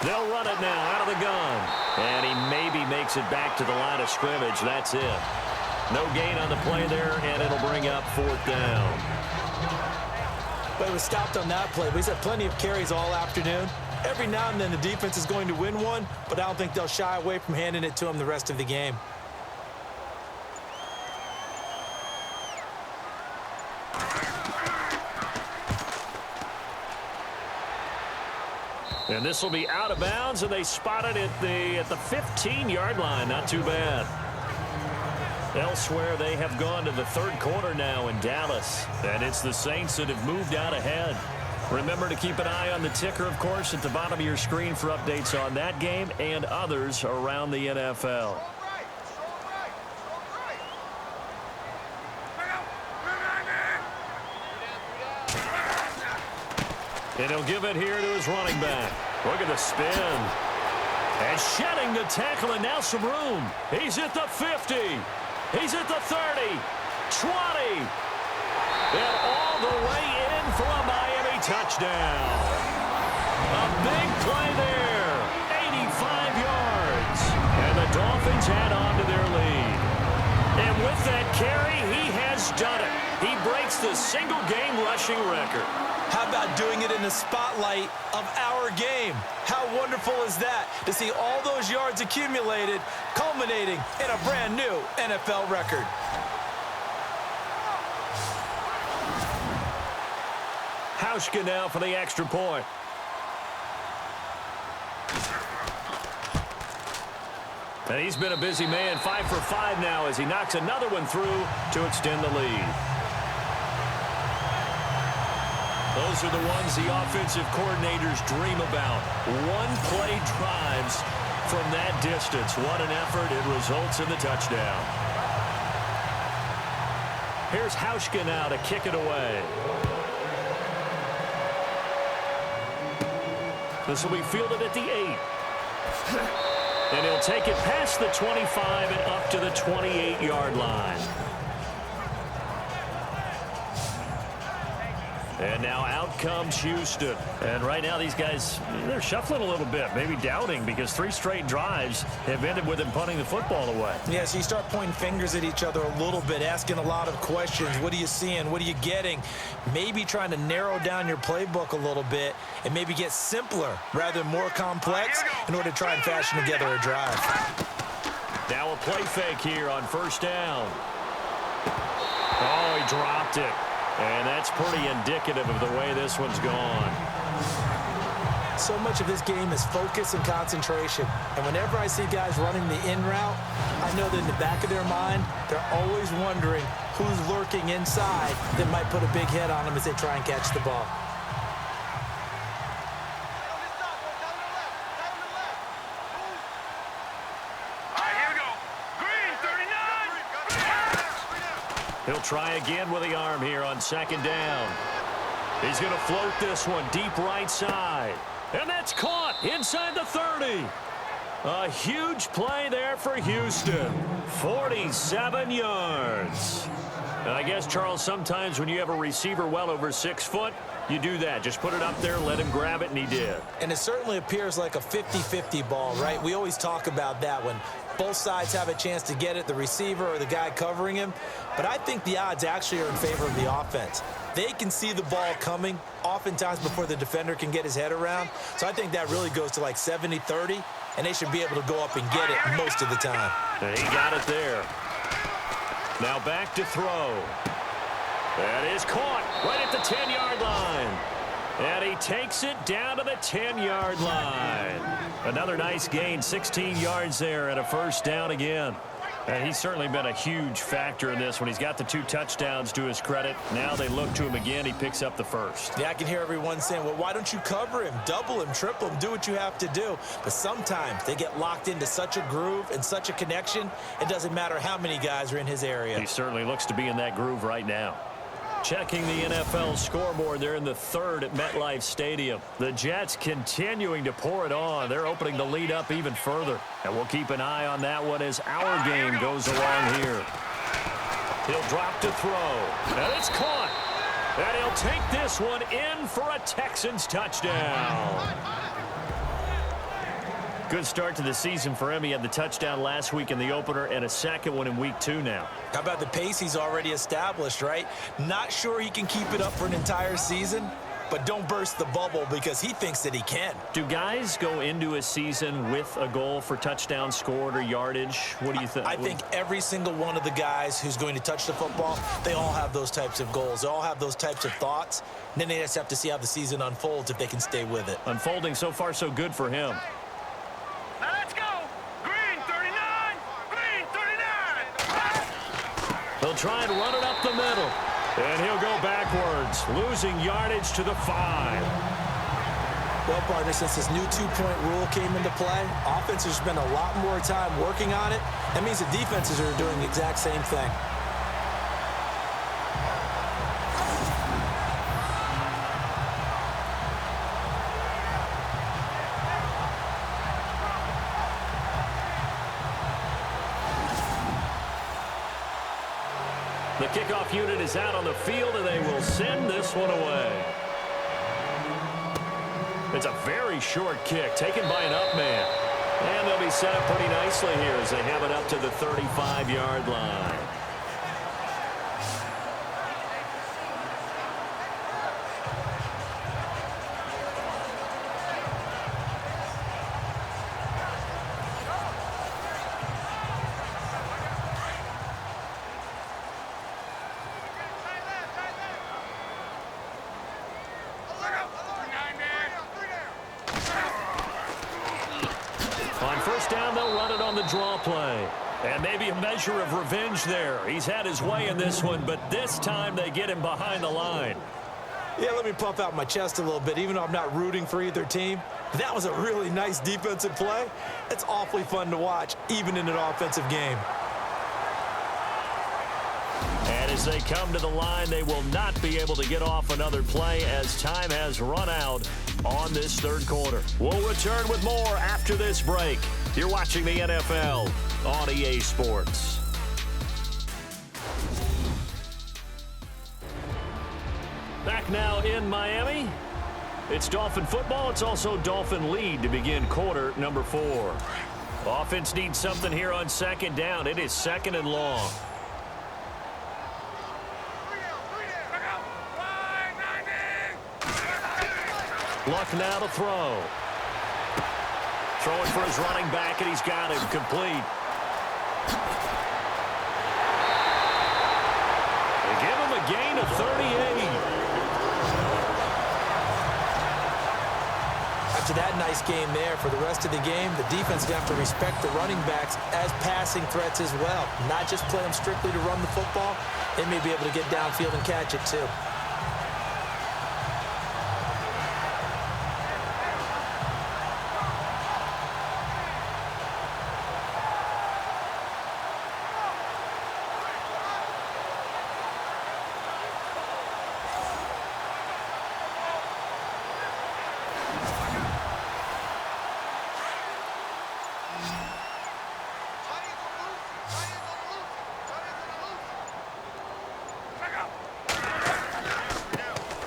3-19. They'll run it now out of the gun. And he maybe makes it back to the line of scrimmage. That's it. No gain on the play there, and it'll bring up 4th down. But it was stopped on that play. But he's had plenty of carries all afternoon. Every now and then the defense is going to win one, but I don't think they'll shy away from handing it to him the rest of the game. And this will be out of bounds, and they spot it at the 15-yard line. Not too bad. Elsewhere, they have gone to the 3rd quarter now in Dallas, and it's the Saints that have moved out ahead. Remember to keep an eye on the ticker, of course, at the bottom of your screen for updates on that game and others around the NFL. And he'll give it here to his running back. Look at the spin. And shedding the tackle, and now some room. He's at the 50. He's at the 30. 20. And all the way in for a Miami touchdown. A big play there. 85 yards. And the Dolphins add on to their lead. And with that carry, he has done it. He breaks the single-game rushing record. How about doing it in the spotlight of our game? How wonderful is that to see all those yards accumulated, culminating in a brand new NFL record. Hauschka now for the extra point. And he's been a busy man, 5 for 5 now as he knocks another one through to extend the lead. Those are the ones the offensive coordinators dream about. One-play drives from that distance. What an effort. It results in the touchdown. Here's Hauschka now to kick it away. This will be fielded at the 8. And he'll take it past the 25 and up to the 28-yard line. And now out comes Houston. And right now these guys, they're shuffling a little bit, maybe doubting, because 3 straight drives have ended with them punting the football away. Yeah, so you start pointing fingers at each other a little bit, asking a lot of questions. What are you seeing? What are you getting? Maybe trying to narrow down your playbook a little bit and maybe get simpler rather than more complex in order to try and fashion together a drive. Now a play fake here on first down. Oh, he dropped it. And that's pretty indicative of the way this one's gone. So much of this game is focus and concentration. And whenever I see guys running the in route, I know that in the back of their mind, they're always wondering who's lurking inside that might put a big hit on them as they try and catch the ball. He'll try again with the arm here on second down. He's going to float this one deep right side. And that's caught inside the 30. A huge play there for Houston. 47 yards. And I guess, Charles, sometimes when you have a receiver well over 6 foot, you do that. Just put it up there, let him grab it, and he did. And it certainly appears like a 50-50 ball, right? We always talk about that when both sides have a chance to get it, the receiver or the guy covering him. But I think the odds actually are in favor of the offense. They can see the ball coming oftentimes before the defender can get his head around. So I think that really goes to like 70-30, and they should be able to go up and get it most of the time. And he got it there. Now back to throw. That is caught right at the 10-yard line. And he takes it down to the 10-yard line. Another nice gain, 16 yards there and a first down again. And he's certainly been a huge factor in this when he's got the 2 touchdowns to his credit. Now they look to him again. He picks up the first. Yeah, I can hear everyone saying, well, why don't you cover him, double him, triple him, do what you have to do. But sometimes they get locked into such a groove and such a connection, it doesn't matter how many guys are in his area. He certainly looks to be in that groove right now. Checking the NFL scoreboard, they're in the 3rd at MetLife Stadium. The Jets continuing to pour it on. They're opening the lead up even further. And we'll keep an eye on that one as our game goes along here. He'll drop to throw. And it's caught. And he'll take this one in for a Texans touchdown. Good start to the season for him. He had the touchdown last week in the opener and a second one in week 2 now. How about the pace he's already established, right? Not sure he can keep it up for an entire season, but don't burst the bubble because he thinks that he can. Do guys go into a season with a goal for touchdowns scored or yardage? What do you think? I think every single one of the guys who's going to touch the football, they all have those types of goals. They all have those types of thoughts. And then they just have to see how the season unfolds if they can stay with it. Unfolding so far so good for him. Now let's go. Green 39. Green 39. They'll try and run it up the middle. And he'll go backwards, losing yardage to the 5. Well, partner, since this new two-point rule came into play, offenses spend a lot more time working on it. That means the defenses are doing the exact same thing. The kickoff unit is out on the field, and they will send this one away. It's a very short kick taken by an up man. And they'll be set up pretty nicely here as they have it up to the 35-yard line. On first down, they'll run it on the draw play. And maybe a measure of revenge there. He's had his way in this one, but this time they get him behind the line. Yeah, let me puff out my chest a little bit, even though I'm not rooting for either team. That was a really nice defensive play. It's awfully fun to watch, even in an offensive game. And as they come to the line, they will not be able to get off another play as time has run out on this third quarter. We'll return with more after this break. You're watching the NFL on EA Sports. Back now in Miami. It's Dolphin football. It's also Dolphin lead to begin quarter number 4. Offense needs something here on second down. It is second and long. Luck now to throw. Throwing for his running back, and he's got him complete. They give him a gain of 38. After that nice game there, for the rest of the game, the defense got to respect the running backs as passing threats as well. Not just play them strictly to run the football. They may be able to get downfield and catch it too.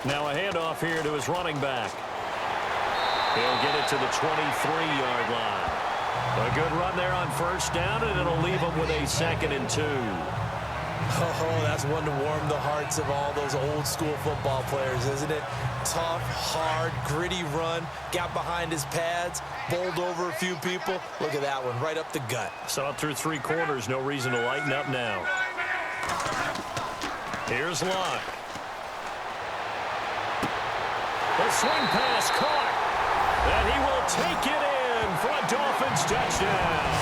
Now a handoff here to his running back. He'll get it to the 23-yard line. A good run there on first down, and it'll leave him with a 2nd and 2. Oh, that's one to warm the hearts of all those old school football players, isn't it? Tough, hard, gritty run, got behind his pads, bowled over a few people. Look at that one, right up the gut. Saw it through 3 quarters, no reason to lighten up now. Here's Luck. The swing pass caught, and he will take it in for a Dolphins touchdown.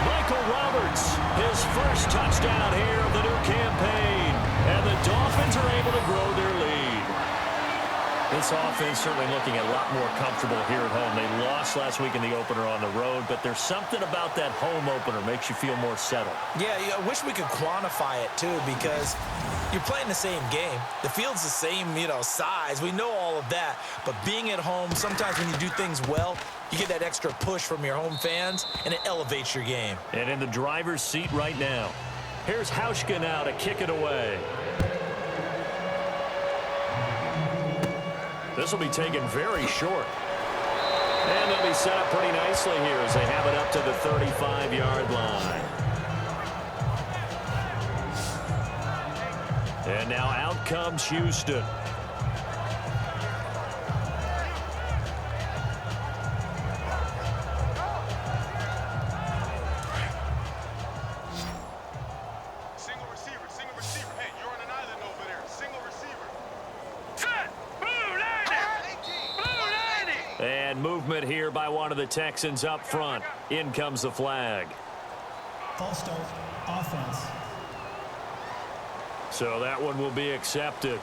Michael Roberts, his first touchdown here of the new campaign, and the Dolphins are able to grow their lead. This offense certainly looking a lot more comfortable here at home. They lost last week in the opener on the road, but there's something about that home opener makes you feel more settled. Yeah, I wish we could quantify it too, because you're playing the same game. The field's the same, size. We know all of that. But being at home, sometimes when you do things well, you get that extra push from your home fans, and it elevates your game. And in the driver's seat right now, here's Hauschka now to kick it away. This will be taken very short. And they'll be set up pretty nicely here as they have it up to the 35-yard line. And now out comes Houston. Single receiver. Hey, you're on an island over there. Single receiver. Set. Blue 90. And movement here by one of the Texans up front. In comes the flag. False start, offense. So that one will be accepted.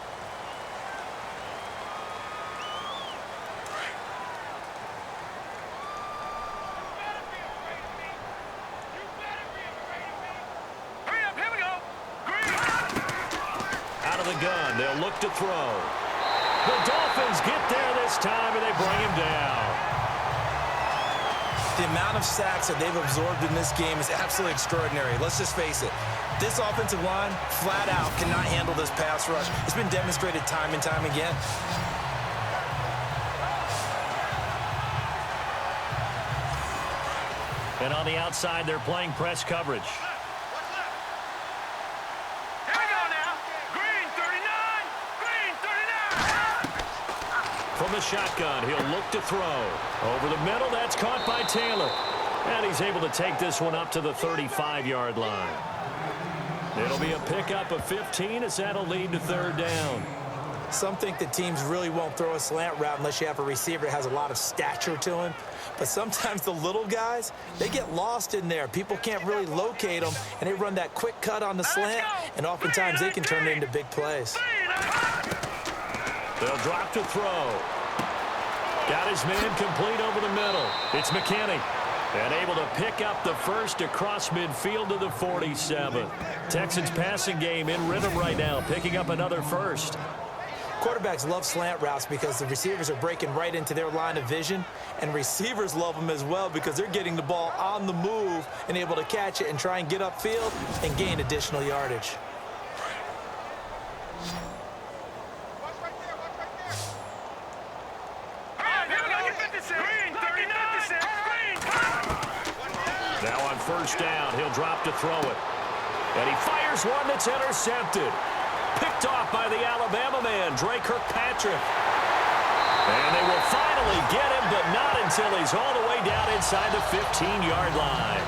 Out of the gun, they'll look to throw. The Dolphins get there this time, and they bring him down. The amount of sacks that they've absorbed in this game is absolutely extraordinary. Let's just face it. This offensive line, flat out, cannot handle this pass rush. It's been demonstrated time and time again. And on the outside, they're playing press coverage. Here we go now. Green 39. Green 39. From the shotgun, he'll look to throw. Over the middle, that's caught by Taylor. And he's able to take this one up to the 35-yard line. It'll be a pickup of 15 as that'll lead to third down. Some think that teams really won't throw a slant route unless you have a receiver that has a lot of stature to him. But sometimes the little guys, they get lost in there. People can't really locate them, and they run that quick cut on the slant, and oftentimes they can turn it into big plays. They'll drop to throw. Got his man complete over the middle. It's McKinney. And able to pick up the first across midfield to the 47. Texans passing game in rhythm right now, picking up another first. Quarterbacks love slant routes because the receivers are breaking right into their line of vision, and receivers love them as well because they're getting the ball on the move and able to catch it and try and get upfield and gain additional yardage. Now on first down, he'll drop to throw it. And he fires one that's intercepted. Picked off by the Alabama man, Dre Kirkpatrick. And they will finally get him, but not until he's all the way down inside the 15-yard line.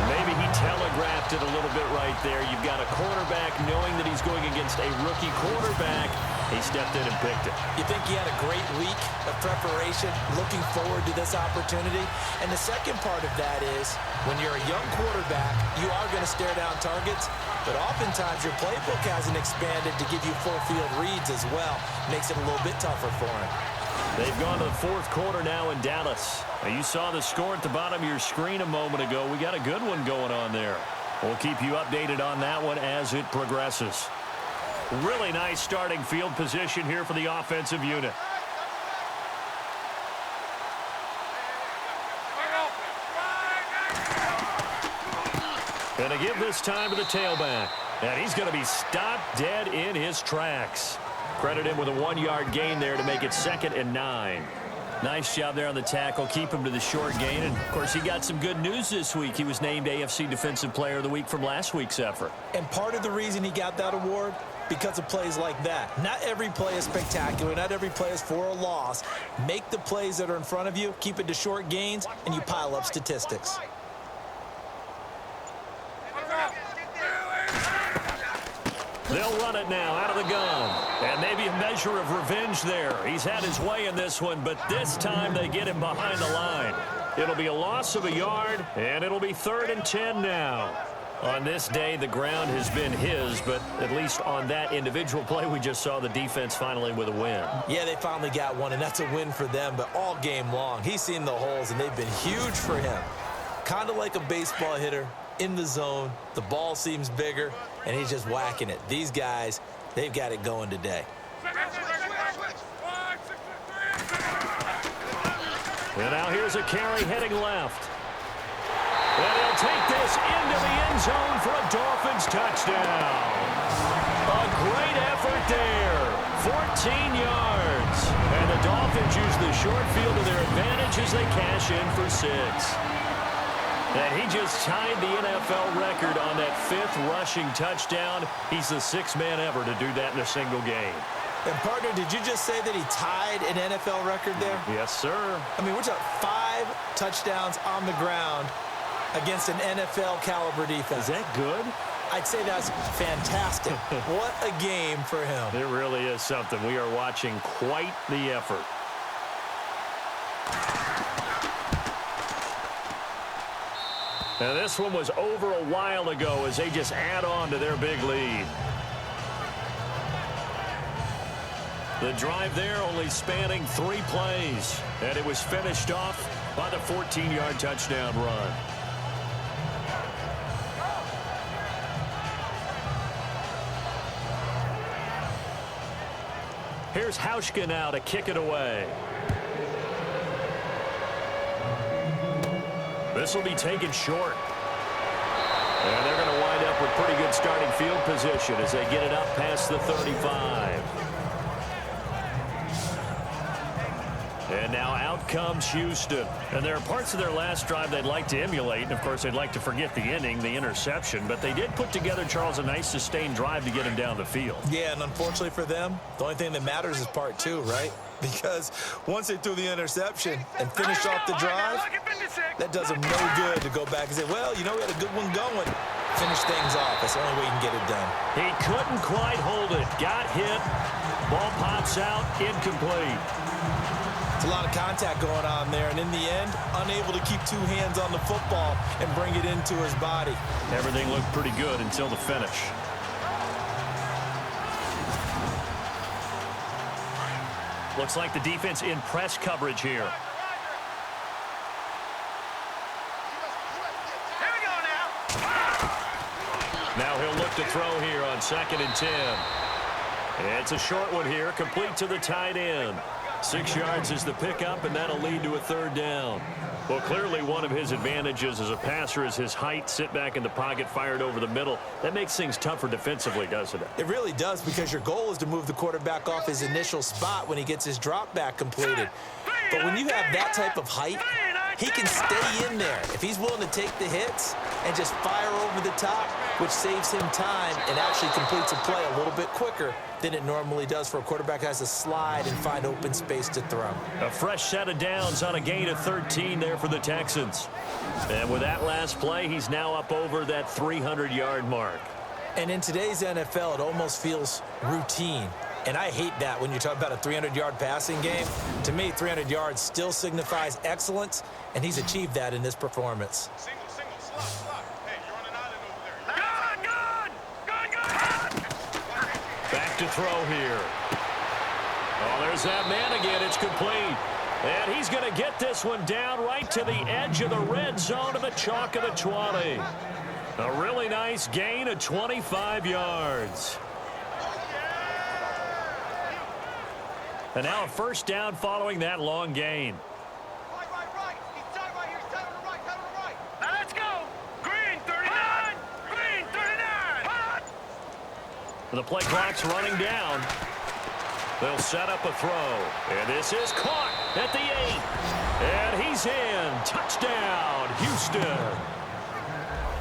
Maybe he telegraphed it a little bit right there. You've got a quarterback knowing that he's going against a rookie quarterback. He stepped in and picked it. You think he had a great week of preparation, looking forward to this opportunity? And the second part of that is, when you're a young quarterback, you are going to stare down targets, but oftentimes your playbook hasn't expanded to give you full field reads as well. Makes it a little bit tougher for him. They've gone to the fourth quarter now in Dallas. Now, you saw the score at the bottom of your screen a moment ago. We got a good one going on there. We'll keep you updated on that one as it progresses. Really nice starting field position here for the offensive unit. And to give this time to the tailback. And he's going to be stopped dead in his tracks. Credit him with a 1-yard gain there to make it 2nd and 9. Nice job there on the tackle. Keep him to the short gain. And, of course, he got some good news this week. He was named AFC Defensive Player of the Week from last week's effort. And part of the reason he got that award, because of plays like that. Not every play is spectacular. Not every play is for a loss. Make the plays that are in front of you, keep it to short gains, and you pile up statistics. They'll run it now out of the gun. And maybe a measure of revenge there. He's had his way in this one, but this time they get him behind the line. It'll be a loss of a yard, and it'll be 3rd and 10 now. On this day, the ground has been his, but at least on that individual play, we just saw the defense finally with a win. Yeah, they finally got one, and that's a win for them, but all game long, he's seen the holes, and they've been huge for him. Kind of like a baseball hitter in the zone. The ball seems bigger, and he's just whacking it. These guys, they've got it going today. And now here's a carry heading left. And he'll take this into the end zone for a Dolphins touchdown. A great effort there. 14 yards. And the Dolphins use the short field to their advantage as they cash in for 6. And he just tied the NFL record on that 5th rushing touchdown. He's the 6th man ever to do that in a single game. And, partner, did you just say that he tied an NFL record there? Yes, sir. I mean, we're talking 5 touchdowns on the ground against an NFL-caliber defense. Is that good? I'd say that's fantastic. What a game for him. It really is something. We are watching quite the effort. Now, this one was over a while ago as they just add on to their big lead. The drive there only spanning 3 plays, and it was finished off by the 14-yard touchdown run. Here's Hauschka now to kick it away. This will be taken short. And they're going to wind up with pretty good starting field position as they get it up past the 35. And now out comes Houston. And there are parts of their last drive they'd like to emulate. And, of course, they'd like to forget the inning, the interception. But they did put together, Charles, a nice sustained drive to get him down the field. Yeah, and unfortunately for them, the only thing that matters is part two, right? Because once they threw the interception and finished off the drive, that does them no good to go back and say, well, you know, we had a good one going. Finish things off. That's the only way you can get it done. He couldn't quite hold it. Got hit. Ball pops out. Incomplete. It's a lot of contact going on there, and in the end, unable to keep two hands on the football and bring it into his body. Everything looked pretty good until the finish. Looks like the defense in press coverage here. Now he'll look to throw here on 2nd and 10. It's a short one here, complete to the tight end. 6 yards is the pickup, and that'll lead to a 3rd down. Well, clearly one of his advantages as a passer is his height. Sit back in the pocket, fired over the middle. That makes things tougher defensively, doesn't it? It really does, because your goal is to move the quarterback off his initial spot when he gets his drop back completed. But when you have that type of height, he can stay in there. If he's willing to take the hits and just fire over the top, which saves him time and actually completes a play a little bit quicker than it normally does for a quarterback who has to slide and find open space to throw. A fresh set of downs on a gain of 13 there for the Texans. And with that last play, he's now up over that 300-yard mark. And in today's NFL, it almost feels routine. And I hate that when you talk about a 300-yard passing game. To me, 300 yards still signifies excellence, and he's achieved that in this performance. Single, slot. Hey, you're on an island over there. Good. Back to throw here. Oh, there's that man again. It's complete. And he's going to get this one down right to the edge of the red zone of the chalk of the 20. A really nice gain of 25 yards. And now a 1st down following that long gain. Right. He's tied right here. He's tied on the right. Now let's go. Green 39. Green 39. The play clock's running down. They'll set up a throw. And this is caught at the 8. And he's in. Touchdown, Houston.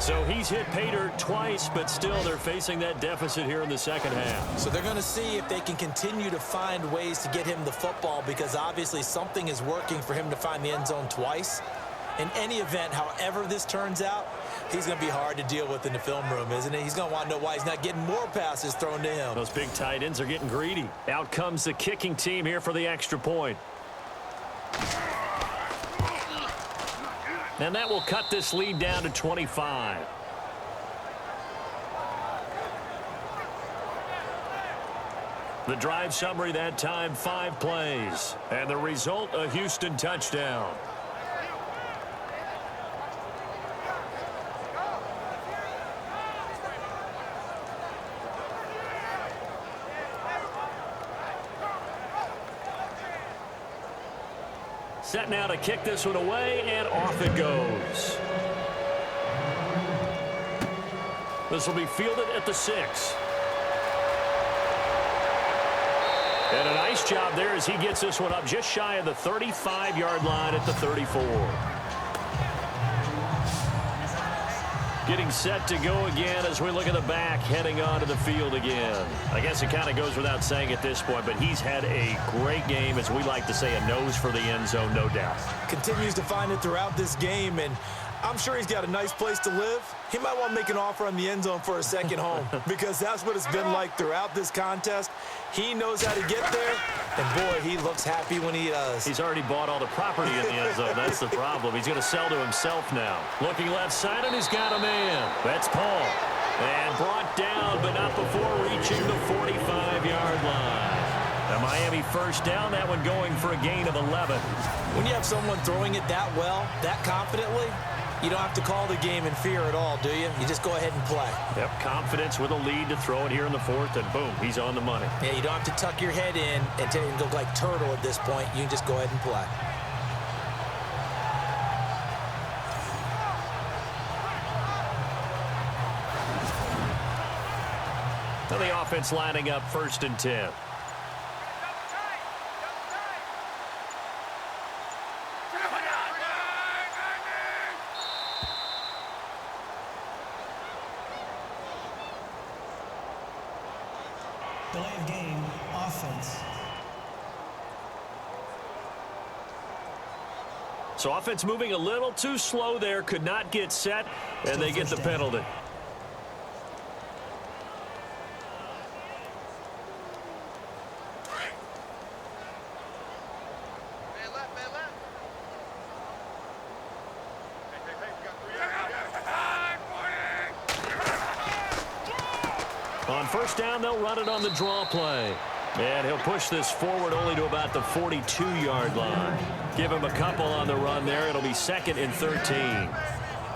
So he's hit Pater twice, but still they're facing that deficit here in the 2nd half. So they're going to see if they can continue to find ways to get him the football, because obviously something is working for him to find the end zone twice. In any event, however this turns out, he's going to be hard to deal with in the film room, isn't he? He's going to want to know why he's not getting more passes thrown to him. Those big tight ends are getting greedy. Out comes the kicking team here for the extra point. And that will cut this lead down to 25. The drive summary that time, 5 plays. And the result, a Houston touchdown. Set now to kick this one away, and off it goes. This will be fielded at the 6. And a nice job there as he gets this one up just shy of the 35-yard line at the 34. Getting set to go again as we look at the back, heading onto the field again. I guess it kind of goes without saying at this point, but he's had a great game, as we like to say, a nose for the end zone, no doubt. Continues to find it throughout this game, and I'm sure he's got a nice place to live. He might want to make an offer on the end zone for a second home, because that's what it's been like throughout this contest. He knows how to get there, and boy, he looks happy when he does. He's already bought all the property in the end zone. That's the problem. He's going to sell to himself now. Looking left side, and he's got a man. That's Paul. And brought down, but not before reaching the 45-yard line. A Miami 1st down, that one going for a gain of 11. When you have someone throwing it that well, that confidently, you don't have to call the game in fear at all, do you? You just go ahead and play. Yep, confidence with a lead to throw it here in the 4th, and boom, he's on the money. Yeah, you don't have to tuck your head in and go like turtle at this point. You can just go ahead and play. So the offense lining up 1st and 10. Delay of game, offense. So offense moving a little too slow there, could not get set, and they get the penalty. On first down, they'll run it on the draw play. And he'll push this forward only to about the 42-yard line. Give him a couple on the run there. It'll be 2nd and 13.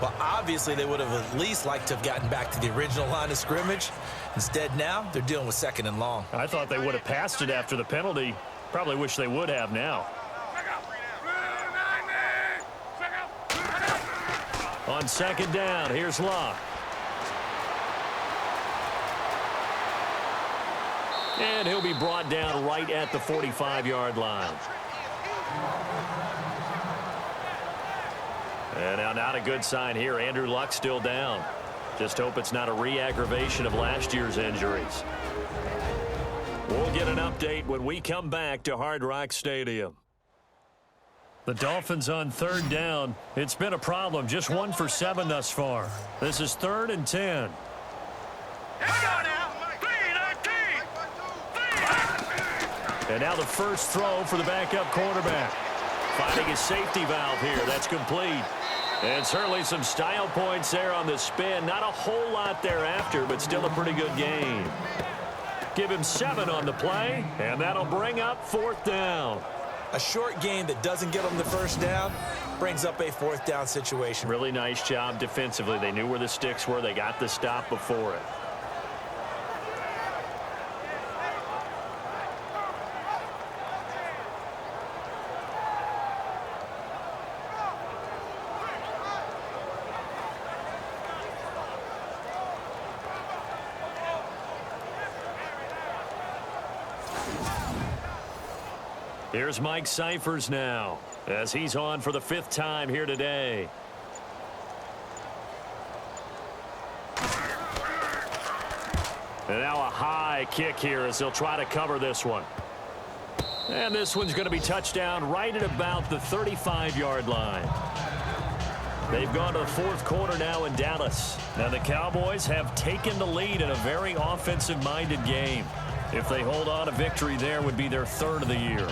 Well, obviously, they would have at least liked to have gotten back to the original line of scrimmage. Instead, now, they're dealing with 2nd and long. I thought they would have passed it after the penalty. Probably wish they would have now. On 2nd down, here's Locke. And he'll be brought down right at the 45-yard line. And now not a good sign here. Andrew Luck still down. Just hope it's not a re-aggravation of last year's injuries. We'll get an update when we come back to Hard Rock Stadium. The Dolphins on 3rd down. It's been a problem. Just 1 for 7 thus far. This is 3rd and 10. Here we go now. And now the first throw for the backup quarterback. Finding his safety valve here. That's complete. And certainly some style points there on the spin. Not a whole lot thereafter, but still a pretty good game. Give him 7 on the play, and that'll bring up 4th down. A short game that doesn't get them the first down brings up a 4th down situation. Really nice job defensively. They knew where the sticks were. They got the stop before it. Here's Mike Cyphers now, as he's on for the 5th time here today. And now a high kick here as they'll try to cover this one. And this one's going to be touchdown right at about the 35-yard line. They've gone to the 4th quarter now in Dallas. Now the Cowboys have taken the lead in a very offensive-minded game. If they hold on, a victory there would be their 3rd of the year.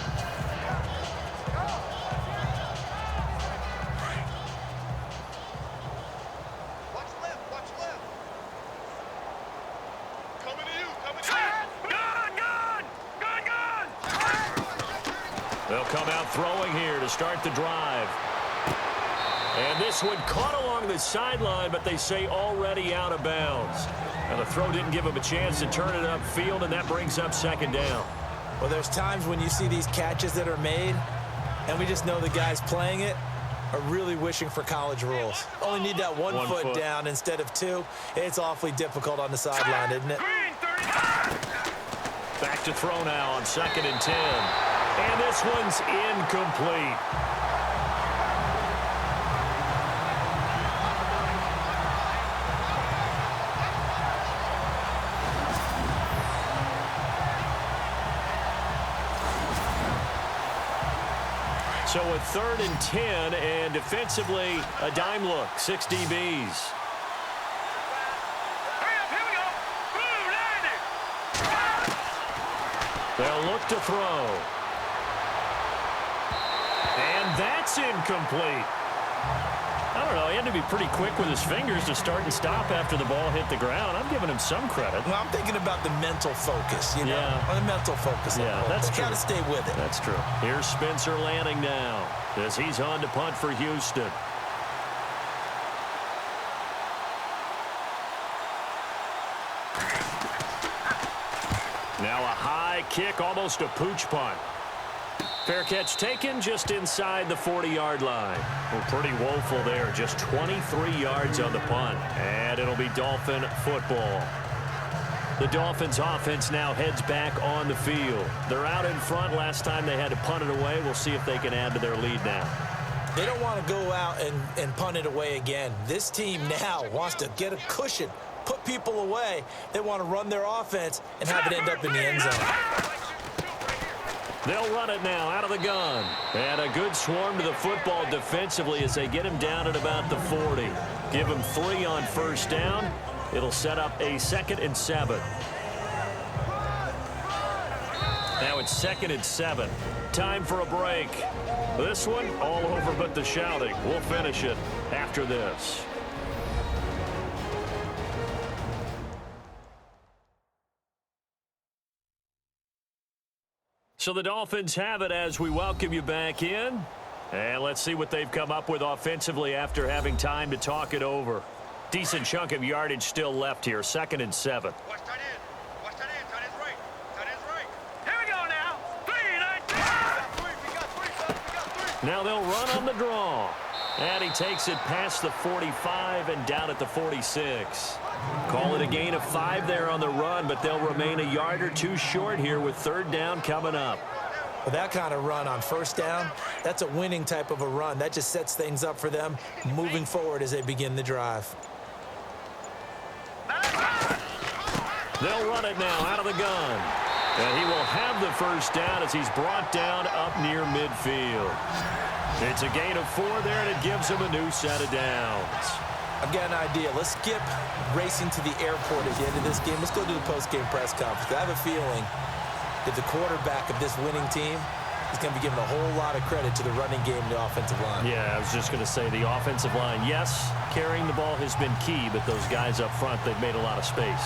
They'll come out throwing here to start the drive. And this one caught along the sideline, but they say already out of bounds. Now the throw didn't give him a chance to turn it upfield, and that brings up 2nd down. Well, there's times when you see these catches that are made, and we just know the guys playing it are really wishing for college rules. Only need that one foot down instead of 2. It's awfully difficult on the sideline, isn't it? Back to throw now on 2nd and 10. And this one's incomplete. So a 3rd and 10, and defensively, a dime look, 6 DBs. They'll look to throw. And that's incomplete. I don't know. He had to be pretty quick with his fingers to start and stop after the ball hit the ground. I'm giving him some credit. Well, I'm thinking about the mental focus, you know? Yeah. On the mental focus. Yeah, that's true. Got to stay with it. That's true. Here's Spencer Lanning now as he's on to punt for Houston. Now a high kick, almost a pooch punt. Fair catch taken just inside the 40-yard line. Well, pretty woeful there. Just 23 yards on the punt. And it'll be Dolphin football. The Dolphins offense now heads back on the field. They're out in front. Last time they had to punt it away. We'll see if they can add to their lead now. They don't want to go out and punt it away again. This team now wants to get a cushion put people away. They want to run their offense and have it end up in the end zone. They'll run it now out of the gun. And a good swarm to the football defensively as they get him down at about the 40. Give him 3 on first down. It'll set up a 2nd and 7. Now it's 2nd and 7. Time for a break. This one, all over but the shouting. We'll finish it after this. So the Dolphins have it as we welcome you back in. And let's see what they've come up with offensively after having time to talk it over. Decent chunk of yardage still left here. 2nd and 7. Watch tight end. Watch tight end. Tight end's right. Tight end's right. Here we go now. 3, 19. We got 3, son. We got 3. Now they'll run on the draw. And he takes it past the 45 and down at the 46. Call it a gain of 5 there on the run, but they'll remain a yard or 2 short here with 3rd down coming up. Well, that kind of run on first down, that's a winning type of a run. That just sets things up for them moving forward as they begin the drive. They'll run it now out of the gun. And he will have the first down as he's brought down up near midfield. It's a gain of 4 there, and it gives him a new set of downs. I've got an idea. Let's skip racing to the airport at the end of this game. Let's go to the post-game press conference. I have a feeling that the quarterback of this winning team is going to be given a whole lot of credit to the running game and the offensive line. Yeah, I was just going to say the offensive line, yes, carrying the ball has been key, but those guys up front, they've made a lot of space.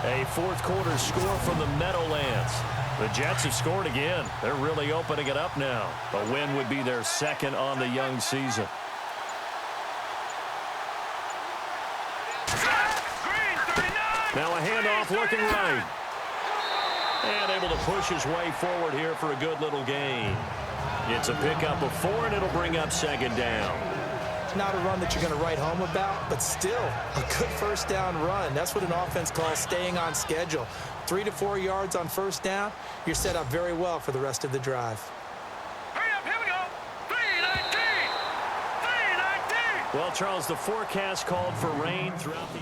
A 4th quarter score from the Meadowlands. The Jets have scored again. They're really opening it up now. A win would be their 2nd on the young season. Now a handoff looking right. And able to push his way forward here for a good little gain. It's a pickup of 4, and it'll bring up 2nd down. Not a run that you're going to write home about, but still a good first down run. That's what an offense calls staying on schedule. 3 to 4 yards on first down, you're set up very well for the rest of the drive. Hurry up, here we go. 3, 19. 3, 19. Well, Charles, the forecast called for rain throughout the